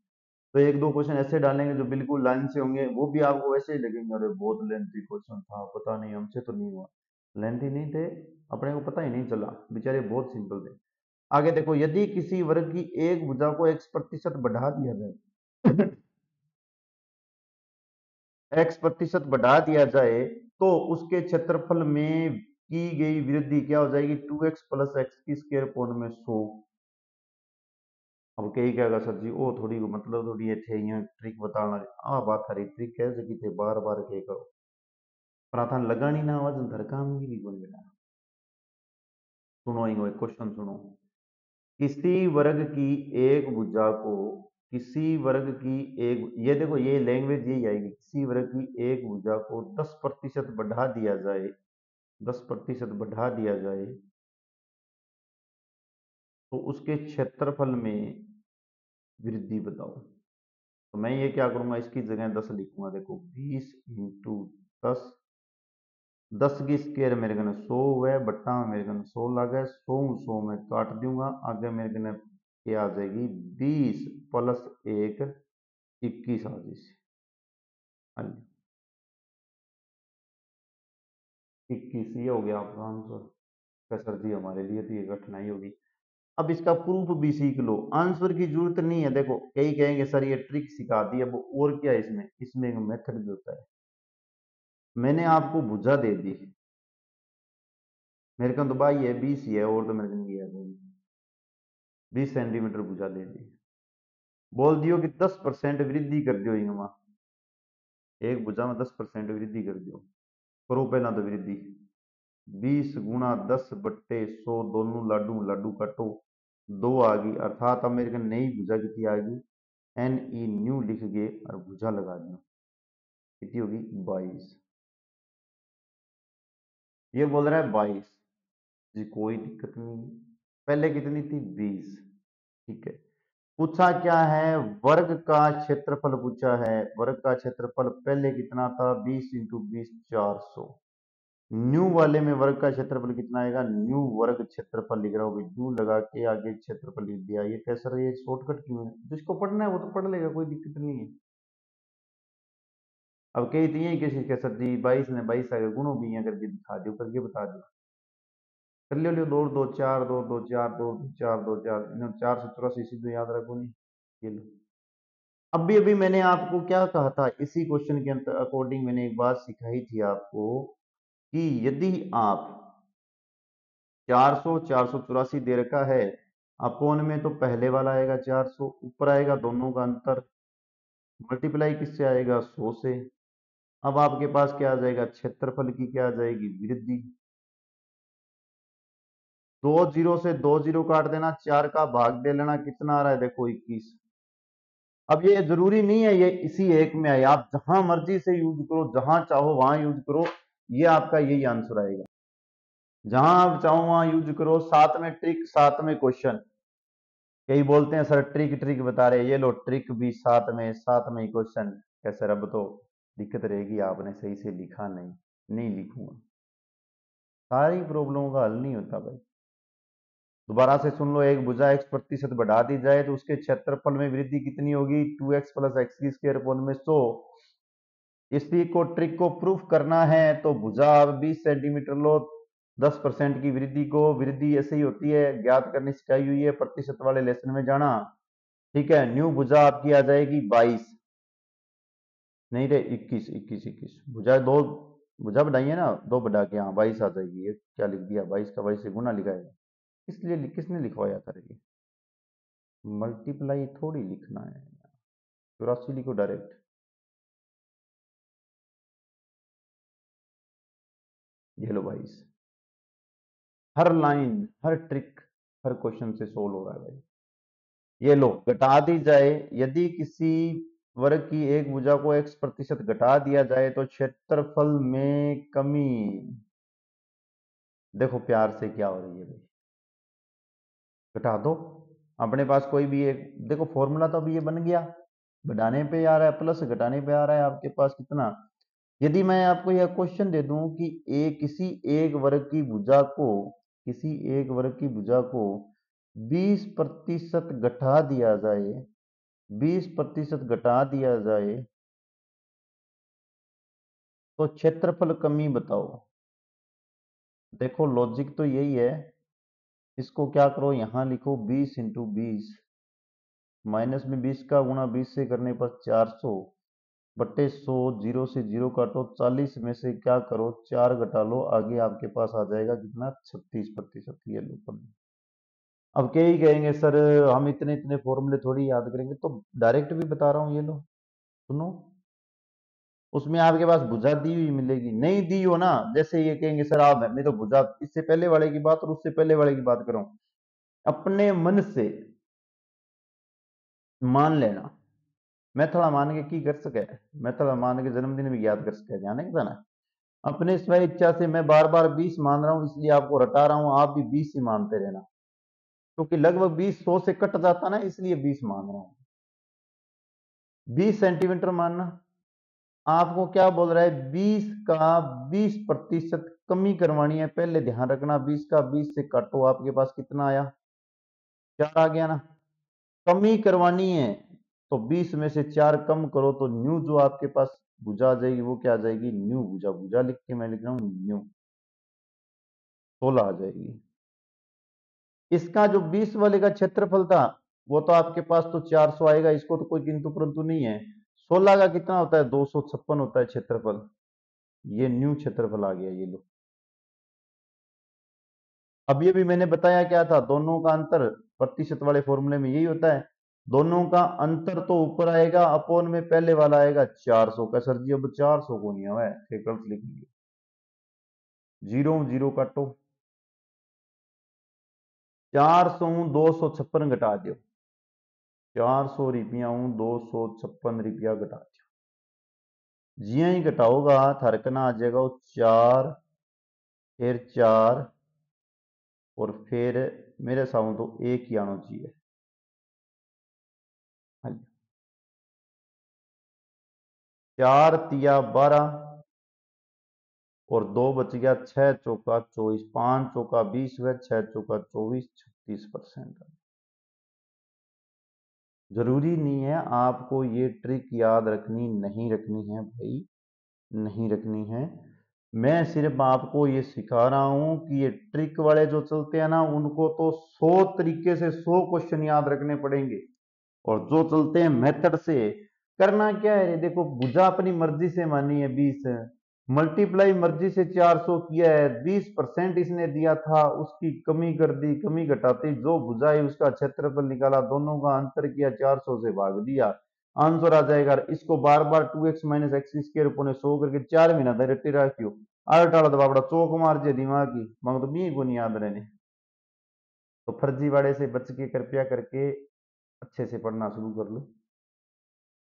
तो 1 2 क्वेश्चन ऐसे डालेंगे जो बिल्कुल लाइन से होंगे, वो भी आपको वैसे ही लगेंगे अरे बहुत लेंथी क्वेश्चन था, पता नहीं हमसे तो नहीं हुआ। लेंथी नहीं थे, अपने को पता ही नहीं चला, बेचारे बहुत सिंपल थे। आगे देखो, यदि किसी वर्ग की एक भुजा को x% बढ़ा दिया जाए x% बढ़ा दिया जाए तो उसके क्षेत्रफल में की गई वृद्धि क्या हो जाएगी, 2x + x की स्क्वायर पॉइंट में 100। अब कही क्या सर जी, ओ थोड़ी मतलब थोड़ी ये थे यहाँ ट्रिक बताना, आ बात हरी ट्रिक कह सकी थे, बार बार कह करो प्रार्थना लगानी ना आवाज धर काम की भी कोई बेटा। सुनो एक क्वेश्चन सुनो, किसी वर्ग की एक भुजा को, किसी वर्ग की एक, ये देखो ये लैंग्वेज यही आएगी, किसी वर्ग की एक भुजा को 10% बढ़ा दिया जाए, 10% बढ़ा दिया जाए तो उसके क्षेत्रफल में वृद्धि बताओ। तो मैं ये क्या करूंगा, इसकी जगह 10 लिखूंगा। देखो 20 इंटू 10, 10 की स्क्वायर मेरे कने 100 है, बट्टा में मेरे कने 100 लगा है, 100 100 में काट दूंगा, आगे मेरे कने ये आ जाएगी 20 + 1 21 आ जाएगी। हाँ जी, 21 ये हो गया आपका आंसर। क्या सर जी हमारे लिए तो ये कठिनाई होगी। अब इसका प्रूफ भी सीख लो, आंसर की जरूरत नहीं है। देखो कई कहेंगे सर ये ट्रिक सिखा दी, अब और क्या है इसमें, इसमें एक मेथड भी होता है। मैंने आपको भुजा दे दी, मेरे को तो भाई है 20 ही है, और तो मेरे को नहीं है कोई, 20 सेंटीमीटर भुजा दे दी, बोल दियो कि 10% वृद्धि कर दियो इनमें, एक भुजा में 10% वृद्धि कर दियो। करो पहला तो वृद्धि, 20 × 10/100, दोनों लाडू लाडू काटो, 2 आ गई, अर्थात अब मेरे को नई भुजा कितनी आ गई, NE न्यू लिख के और भुजा लगा दियो, कितनी होगी 22। ये बोल रहा है 22 जी, कोई दिक्कत नहीं, पहले कितनी थी 20, ठीक है। पूछा क्या है, वर्ग का क्षेत्रफल पूछा है, वर्ग का क्षेत्रफल पहले कितना था, 20 × 20 400। न्यू वाले में वर्ग का क्षेत्रफल कितना आएगा, न्यू वर्ग क्षेत्रफल लिख रहा हूँ, न्यू लगा के आगे क्षेत्रफल लिख दिया। ये कैसा, ये शॉर्टकट क्यों है, जिसको पढ़ना है वो तो पढ़ लेगा, कोई दिक्कत नहीं है। अब कही तो यही किसी के सर जी 22 ने 22 आगे गुणों भी यहाँ करके दिखा दो, करके बता दो, कर लियो लियो, 2 2 4 2 2 4 2 4 2 4, 484 सीधे याद रखो नहीं। ये लो, अभी अभी मैंने आपको क्या कहा था, इसी क्वेश्चन के अकॉर्डिंग मैंने एक बात सिखाई थी आपको कि यदि आप 400 484 दे रखा है, अपोन में तो पहले वाला आएगा 400, ऊपर आएगा दोनों का अंतर, मल्टीप्लाई किससे आएगा 100 से। अब आपके पास क्या आ जाएगा, क्षेत्रफल की क्या आ जाएगी वृद्धि। 2 जीरो से 2 जीरो काट देना, 4 का भाग दे लेना, कितना आ रहा है देखो 21। अब ये जरूरी नहीं है ये इसी एक में आए, आप जहां मर्जी से यूज करो, जहां चाहो वहां यूज करो, ये आपका यही आंसर आएगा। जहां आप चाहो वहां यूज करो, साथ में ट्रिक साथ में क्वेश्चन। कई बोलते हैं सर ट्रिक ट्रिक बता रहे हैं, ये लो ट्रिक भी साथ में ही क्वेश्चन। क्या सर अब तो दिक्कत रहेगी, आपने सही से लिखा नहीं। नहीं लिखूंगा, सारी प्रॉब्लमों का हल नहीं होता भाई। दोबारा से सुन लो, एक भुजा x% बढ़ा दी जाए तो उसके क्षेत्रफल में वृद्धि कितनी होगी? 2x प्लस एक्स की स्क्वायर अपॉन में 100। इसी को ट्रिक को प्रूफ करना है तो भुजा आप 20 सेंटीमीटर लो, 10% की वृद्धि को, वृद्धि ऐसे ही होती है, ज्ञात करनी सिखाई हुई है, प्रतिशत वाले लेसन में जाना। ठीक है, न्यू भुजा आपकी आ जाएगी 22, नहीं रे 21, 21, 21 भुजा दो, भुजा बढ़ाइए ना, दो बढ़ा के, हाँ 22 आ जाएगी। ये क्या लिख दिया, 22 का 22 से गुना लिखा है, इसलिए किसने लिखवाया था ये? मल्टीप्लाई थोड़ी लिखना है, 84 लिखो डायरेक्ट। ये लो 22, हर लाइन, हर ट्रिक, हर क्वेश्चन से सोल्व हो रहा है भाई। ये लो घटा दी जाए, यदि किसी वर्ग की एक भुजा को x% घटा दिया जाए तो क्षेत्रफल में कमी, देखो प्यार से क्या हो रही है भाई, घटा दो। अपने पास कोई भी एक, देखो फॉर्मूला तो अभी ये बन गया, बढ़ाने पे आ रहा है प्लस, घटाने पे आ रहा है आपके पास कितना। यदि मैं आपको यह क्वेश्चन दे दूं कि किसी एक वर्ग की भुजा को, किसी एक वर्ग की भुजा को 20% घटा दिया जाए, 20% घटा दिया जाए तो क्षेत्रफल कमी बताओ। देखो लॉजिक तो यही है, इसको क्या करो, यहां लिखो 20 × 20, माइनस में 20 का गुणा 20 से करने पर 400 बट्टे 100, जीरो से जीरो काटो, 40 में से क्या करो, 4 घटा लो, आगे आपके पास आ जाएगा कितना, 36%। ये लो पढ़। अब क्या ही कहेंगे सर, हम इतने इतने फॉर्मूले थोड़ी याद करेंगे, तो डायरेक्ट भी बता रहा हूँ, ये लो सुनो। उसमें आपके पास भुजा दी हुई मिलेगी, नहीं दी हो ना, जैसे ये कहेंगे सर आप, मैं तो भुजा इससे पहले वाले की बात और उससे पहले वाले की बात करूं, अपने मन से मान लेना। मैं थोड़ा मान के की कर सके, मैं थोड़ा मान के जन्मदिन भी याद कर सके, जाने का ना। अपने स्व इच्छा से मैं बार बार 20 मान रहा हूं, इसलिए आपको रटा रहा हूं, आप भी 20 ही मानते रहना, क्योंकि लगभग 20 100 से कट जाता ना, इसलिए 20 मान रहा हूं। 20 सेंटीमीटर मानना, आपको क्या बोल रहा है, 20 का 20% कमी करवानी है, पहले ध्यान रखना, 20 का 20 से काटो, आपके पास कितना आया, 4 आ गया ना। कमी करवानी है तो 20 में से 4 कम करो तो न्यू जो आपके पास भुजा आ जाएगी वो क्या आ जाएगी, न्यू भुजा। भुजा लिख के मैं लिख रहा हूं न्यू, 16 आ जाएगी। इसका जो 20 वाले का क्षेत्रफल था वो तो आपके पास तो 400 आएगा, इसको तो कोई किंतु परंतु नहीं है। 16 का कितना होता है, 256 होता है क्षेत्रफल। ये न्यू क्षेत्रफल आ गया, ये लो। अब ये भी मैंने बताया क्या था, दोनों का अंतर प्रतिशत वाले फॉर्मूले में यही होता है, दोनों का अंतर तो ऊपर आएगा, अपोन में पहले वाला आएगा 400 का। सर जी अब 400 को नहीं है, गलत लिख लिया, जीरो जीरो काटो, 400 256 घटा दो, 400 रुपया 256 रुपया घटा दो, जिया ही घटाओगा थरकना आ जाएगा वो 4, फिर 4, और फिर मेरे सामने तो एक ही आना चाहिए। हाँ जी, 4 तिया 12 और 2 बच गया, 6 चौका 24, 5 चौका 20 हुआ, 6 चौका 24, 36%। जरूरी नहीं है आपको ये ट्रिक याद रखनी, नहीं रखनी है भाई, नहीं रखनी है। मैं सिर्फ आपको ये सिखा रहा हूं कि ये ट्रिक वाले जो चलते हैं ना, उनको तो 100 तरीके से 100 क्वेश्चन याद रखने पड़ेंगे, और जो चलते हैं मेथड से, करना क्या है, देखो भुजा अपनी मर्जी से मानी है 20, मल्टीप्लाई मर्जी से 400 किया है, 20% इसने दिया था, उसकी कमी कर दी, कमी घटाती जो भुजा है उसका क्षेत्रफल निकाला, दोनों का अंतर किया, 400 से भाग दिया, आंसर आ जाएगा। इसको बार बार 2x माइनस एक्स स्क्र अपने 100 करके 4 महीना था रट्टी रखियो, आड़ टाड़ा दबावड़ा चौक मार जे दिमाग की, मगर तो मी को नहीं याद रहने। तो फर्जीवाड़े से बच के कृपया करके अच्छे से पढ़ना शुरू कर लो।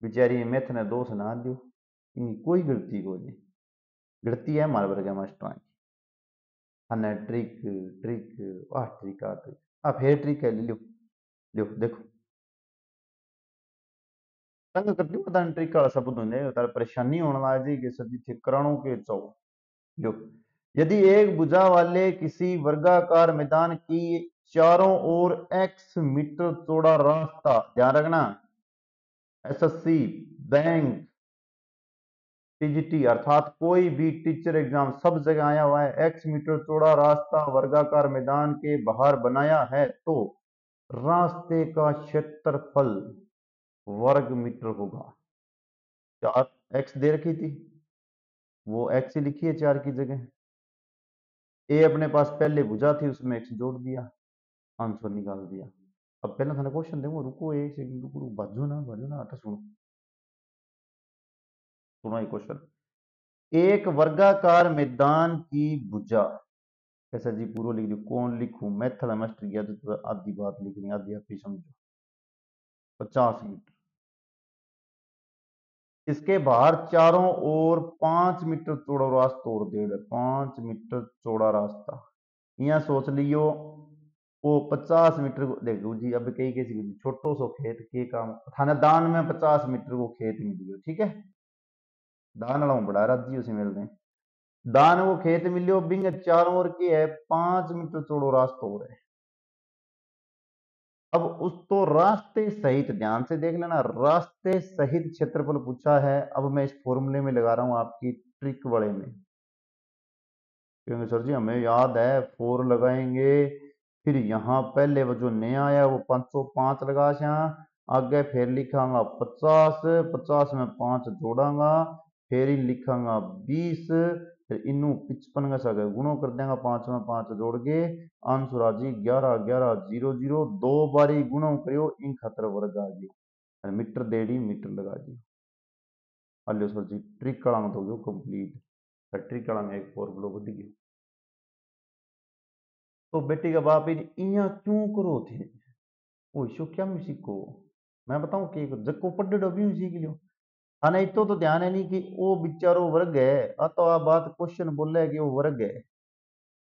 बेचारी मैथ ने दोष ना दो, इनकी कोई गलती को नहीं, गलती है हमारे वर्ग मास्टर की। हाँ ट्रिक ट्रिक, वाह ट्रिक आ ट्रिक, आप फिर ट्रिक है ले लो, देखो देखो तंग करती पता नहीं ट्रिक वाला शब्द होने तार परेशानी होने लग जाएगी कि सर जी ठीक कराणों के चाहो जो यदि एक भुजा वाले किसी वर्गाकार मैदान की चारों ओर x मीटर चौड़ा रास्ता, ध्यान रखना, एसएससी, बैंक, टीजीटी अर्थात कोई भी टीचर एग्जाम सब जगह आया हुआ है, x मीटर चौड़ा रास्ता वर्गाकार मैदान के बाहर बनाया है तो रास्ते का क्षेत्रफल वर्ग मीटर होगा। चार x दे रखी थी, वो x ही लिखी है चार की जगह। ए अपने पास पहले भुजा थी उसमें x जोड़ दिया, आंसर निकाल दिया। अब पहले थाने क्वेश्चन देखो, रुको एक सेकंड, रुको बाजू ना आता सुनो, सुनो ये क्वेश्चन। एक वर्गाकार मैदान की भुजा, कैसा जी पूरा लिख दो, कौन लिखूं, मेथड मास्टर किया तो आधी बात लिखनी, आधी आप ही समझो। 50 मीटर, इसके बाहर चारों ओर 5 मीटर चौड़ा रास्ता और दे, 5 मीटर चौड़ा रास्ता, यहाँ सोच लियो वो 50 मीटर को देखो जी। अब कई कैसी छोटो सो खेत के काम थाने दान में 50 मीटर को खेत मिल गयो, ठीक है, दान वाला बड़ा राज्य उसे मिल रहे हैं, दान वो खेत मिलियो बिंग चारों ओर की है 5 मीटर चौड़ो रास्ता हो रहा है। अब उस तो रास्ते सहित, ध्यान से देख लेना, रास्ते सहित क्षेत्रफल पूछा है। अब मैं इस फॉर्मूले में लगा रहा हूं आपकी ट्रिक वाले में, क्योंकि सर जी हमें याद है फोर लगाएंगे, फिर यहाँ पहले वो जो नया आया वो 505 लगा, आगे फिर लिखांगा 50, 50 में 5 जोड़ांगा, फिर ही लिखांगा 20, फिर इनू 55 का सगे गुणो कर देंगे, 5 में 5 जोड़ के आंसर आ जी 11 11 0 0, दो बारी गुणो करियो इन खतर वर्ग आ गयो, मीटर देड़ी मीटर लगा दी। हेलो सर जी ट्रिक कड़ा मत हो गयो कंप्लीट, ट्रिक कड़ा में एक फॉर्मूला बढ़ गया। तो बेटी का बाप इया क्यों करो थे, ओ इसो क्या मैं सीखो, मैं बताऊं कि जको पढ़े डबी सीख लियो। हाँ इतो तो ध्यान है नहीं कि वो बिचारो वर्ग है, आ तो आ बात क्वेश्चन बोले है कि वो वर्ग है,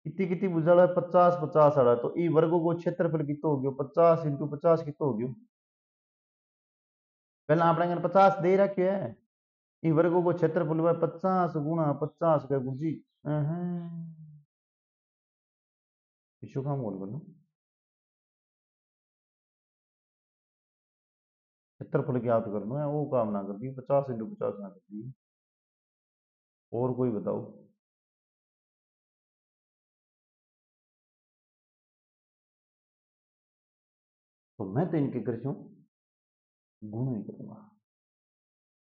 कितनी कितनी बुझाड़ा है 50 50 आड़ा, तो ई वर्गों को क्षेत्रफल कितो हो गयो 50 इंटू 50 कितो हो गयो, पहले आपने 50 दे रखे है, ई वर्गों को क्षेत्रफल हुआ 50 गुणा 50 का गुजी, इसो काम बोल बनो क्षेत्रफल की याद करना है, वो काम ना कर दी 50 इंटू 50 ना कर दी। और कोई बताओ, तो मैं तो इनके कर गुण ही करूंगा,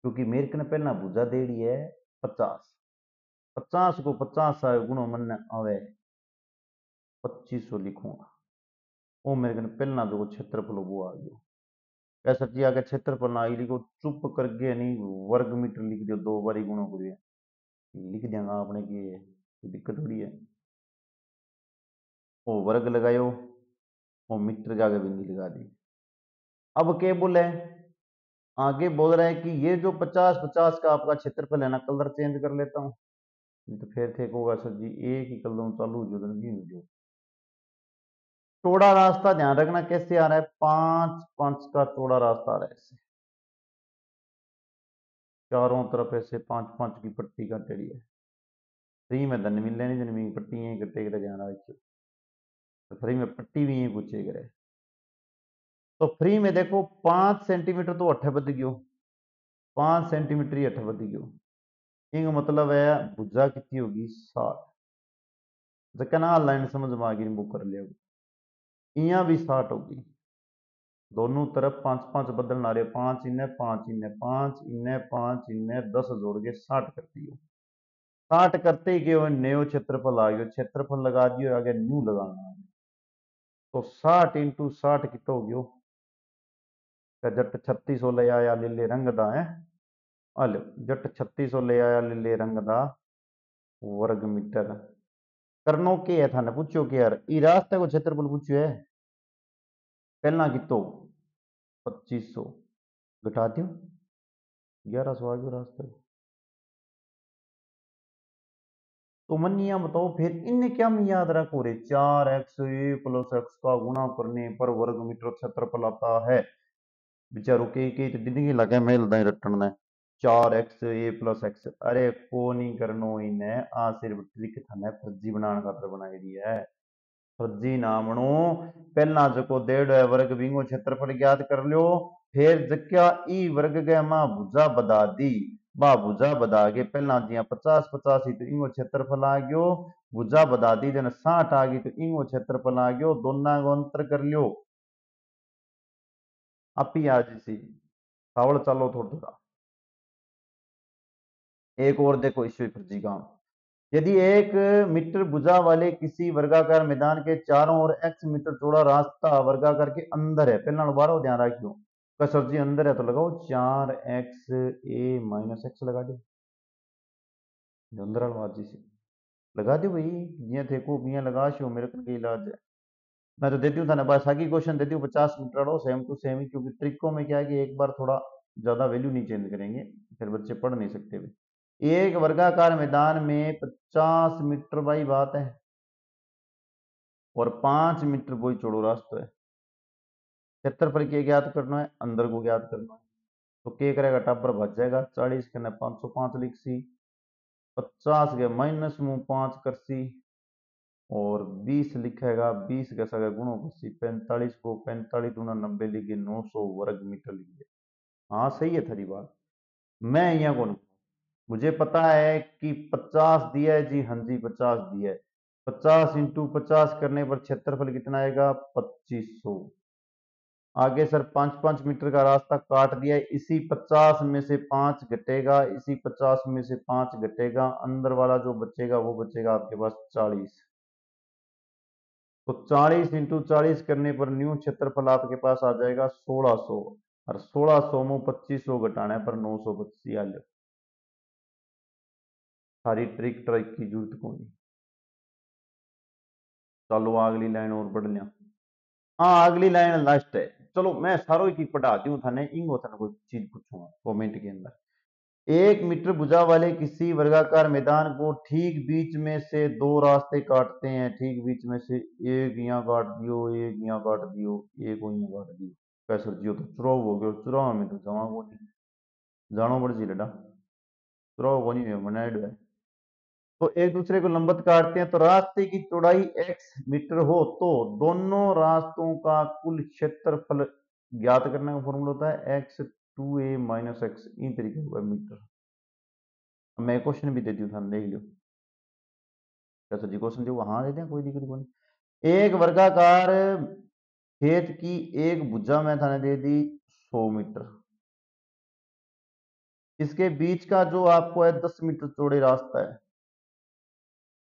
क्योंकि मेरे कने पहला भुजा देड़ी है 50, 50 को 50 से गुणो मन आवे 2500 लिखूंगा, वो मेरे कने पहला जो क्षेत्रफल वो आ गयो। ऐसा किया कि क्षेत्रफल ना आई लिखो, चुप करके नहीं वर्ग मीटर लिख दियो, दो बारी गुणो करिए, लिख देंगे आपने की दिक्कत हो रही है। वो वर्ग लगायो, वो मीटर जाके बिंदी लगा दी। अब क्या बोले, आगे बोल रहे हैं कि ये जो 50 50 का आपका क्षेत्रफल है ना, कलर चेंज कर लेता हूँ, तो फिर थे होगा सर जी एक ही कलर चालू हो जो नहीं हो जो। चौड़ा रास्ता ध्यान रखना कैसे आ रहा है, 5 5 का चौड़ा रास्ता आ रहा है ऐसे, चारों तरफ ऐसे 5 5 की पट्टी काटेड़ी है, फ्री में धन मिल लेनी जन्मी पट्टी यही कटे करे ध्यान रखियो, तो फ्री में पट्टी भी यही पूछे करे, तो फ्री में देखो 5 सेंटीमीटर तो अट्ठे बद गयो, 5 सेंटीमीटर ही अट्ठे बद गयो, इंग मतलब है भुजा कितनी होगी 60, जैसे ना लाइन समझ में आ गई वो कर लिया, इया भी 60 होगी, दोनों तरफ 5 5 बदलना रहे, 5 इन्हें 5 इन्हें 5 इन्हें 5 इन्हें 10 जोड़ के 60 कर दियो, 60 करते ही क्यों न्यू क्षेत्रफल आ गया, क्षेत्रफल लगा दियो आगे न्यू लगाना, तो 60 इंटू 60 कितना हो गयो, जट 3600 ले आया लीले रंग दा है, हलो जट 3600 ले आया लीले रंग दा वर्ग मीटर, करनो के है थाने पूछो कि यार ई रास्ते को क्षेत्रफल पूछो है, पहला कितो 2500 घटा दियो 1100 आ गयो रास्ते, तो मन यहाँ बताओ फिर इन्हें क्या मैं याद रखो रे, 4x+ का गुणा करने पर वर्ग मीटर क्षेत्रफल आता है। बेचारो के तो जिंदगी लगे मेल दाई रटन ने 4x+x, अरे को नहीं करनो इन्हें आ सिर्फ ट्रिक थाने फर्जी बनाने खातर बनाई दी है। फर्जी ना बनो, पहला जको डेढ़ है वर्ग विंगो क्षेत्रफल ज्ञात कर लो, फिर जक्या ई वर्ग गए मां भुजा बदा दी, बा भुजा बदा के पहला जिया 50 50 ही तो इंगो क्षेत्रफल आ गयो, भुजा बदा दी जन 60 आ गई तो इंगो क्षेत्रफल आ गयो, दोनों को अंतर कर लियो। आप ही आज सी सावड़ चलो थोड़ा थोड़ा। एक और देखो ईश्वरी फर्जी काम, यदि 1 मीटर भुजा वाले किसी वर्गाकार मैदान के चारों ओर x मीटर चौड़ा रास्ता वर्गाकार के अंदर है, पहला दोबारा ध्यान रखियो का सर जी अंदर है तो लगाओ 4x(a - x) लगा दो, जो अंदर वाला बात जी से लगा दो भाई, जिया थे को मियां लगा शो मेरे को के इलाज है। मैं तो देती हूँ था ना बस आगे क्वेश्चन देती हूँ 50 मीटर वाला सेम टू सेम ही, क्योंकि ट्रिकों में क्या है कि एक बार थोड़ा ज्यादा वैल्यू नहीं चेंज करेंगे फिर बच्चे पढ़ नहीं सकते भाई। एक वर्गाकार मैदान में 50 मीटर बाई बात है और 5 मीटर वही चौड़ो रास्ता है, क्षेत्रफल के ज्ञात करना है, अंदर को ज्ञात करना है। तो क्या करेगा टाबर भज जाएगा, 40 करना 505 लिख सी, 50 के माइनस मुंह 5 कर सी, और 20 लिखेगा 20 के सगा गुणों कर सी, 45 को 45 दूना 90 लिखे 900 वर्ग मीटर लिखे। हाँ सही है थारी बात, मैं यहाँ कौन, मुझे पता है कि 50 दिया है जी, हाँ जी 50 दिया है, 50 × 50 करने पर क्षेत्रफल कितना आएगा 2500। आगे सर 5 5 मीटर का रास्ता काट दिया है, इसी 50 में से 5 घटेगा, इसी 50 में से 5 घटेगा, अंदर वाला जो बचेगा वो बचेगा आपके पास 40। तो 40 × 40 करने पर न्यू क्षेत्रफल आपके पास आ जाएगा 1600, और 1600 में 2500 घटाने पर 925 आ लो। सारी ट्रिक ट्रिक की जरूरत को नहीं। चलो अगली लाइन और पढ़ लिया। हाँ अगली लाइन लास्ट है, चलो मैं सारों की पढ़ा दूं थाने, इंगो थाने कोई चीज पूछूंगा कमेंट के अंदर। 1 मीटर भुजा वाले किसी वर्गाकार मैदान को ठीक बीच में से दो रास्ते काटते हैं, ठीक बीच में से एक यहाँ काट दियो, एक यहाँ काट दियो, एक यहाँ काट दियो, कैसे जियो तो चुराव हो गयो, चुराव में तो जमा को नहीं जानो पड़ जी लड़ा, चुराव को नहीं बनाए है। तो एक दूसरे को लंबत काटते हैं, तो रास्ते की चौड़ाई x मीटर हो तो दोनों रास्तों का कुल क्षेत्रफल ज्ञात करने का फॉर्मूला होता है x2a - x, इन तरीके हुआ मीटर। मैं क्वेश्चन भी देती हूँ था देख लो, क्या सर जी क्वेश्चन जो हाँ देते हैं कोई दिक्कत नहीं। एक वर्गाकार खेत की एक भुजा में थाने दे दी 100 मीटर, इसके बीच का जो आपको है 10 मीटर चौड़े रास्ता है,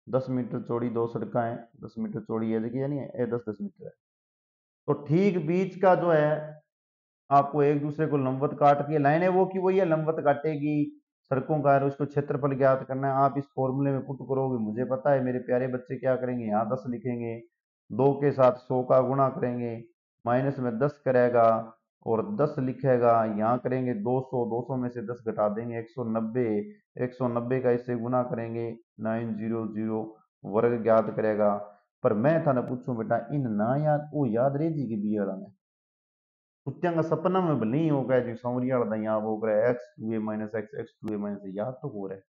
10 मीटर चौड़ी दो सड़कें हैं, 10 मीटर चौड़ी है देखिए, यानी ये 10 10 मीटर है। तो ठीक बीच का जो है आपको एक दूसरे को लंबवत काटती है, लाइन है वो की वही है, लंबवत काटेगी सड़कों का, उसको क्षेत्रफल ज्ञात करना है। आप इस फॉर्मूले में पुट करोगे, मुझे पता है मेरे प्यारे बच्चे क्या करेंगे, यहाँ 10 लिखेंगे, 2 के साथ 100 का गुणा करेंगे, माइनस में 10 करेगा और 10 लिखेगा, यहाँ करेंगे 200, 200 में से 10 घटा देंगे 190, 190 का इससे गुणा करेंगे 900 वर्ग ज्ञात करेगा। पर मैं थाने पूछूं बेटा इन ना याद वो याद रह जी के बी वाला में, कुत्तियां का सपना में नहीं होगा जी सौरिया वाला यहाँ वो करे x2a - x, x2a - याद तो हो रहा है।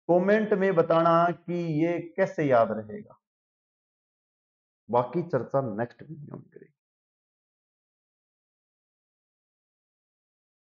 कमेंट में बताना कि ये कैसे याद रहेगा, बाकी चर्चा नेक्स्ट वीडियो में करेंगे।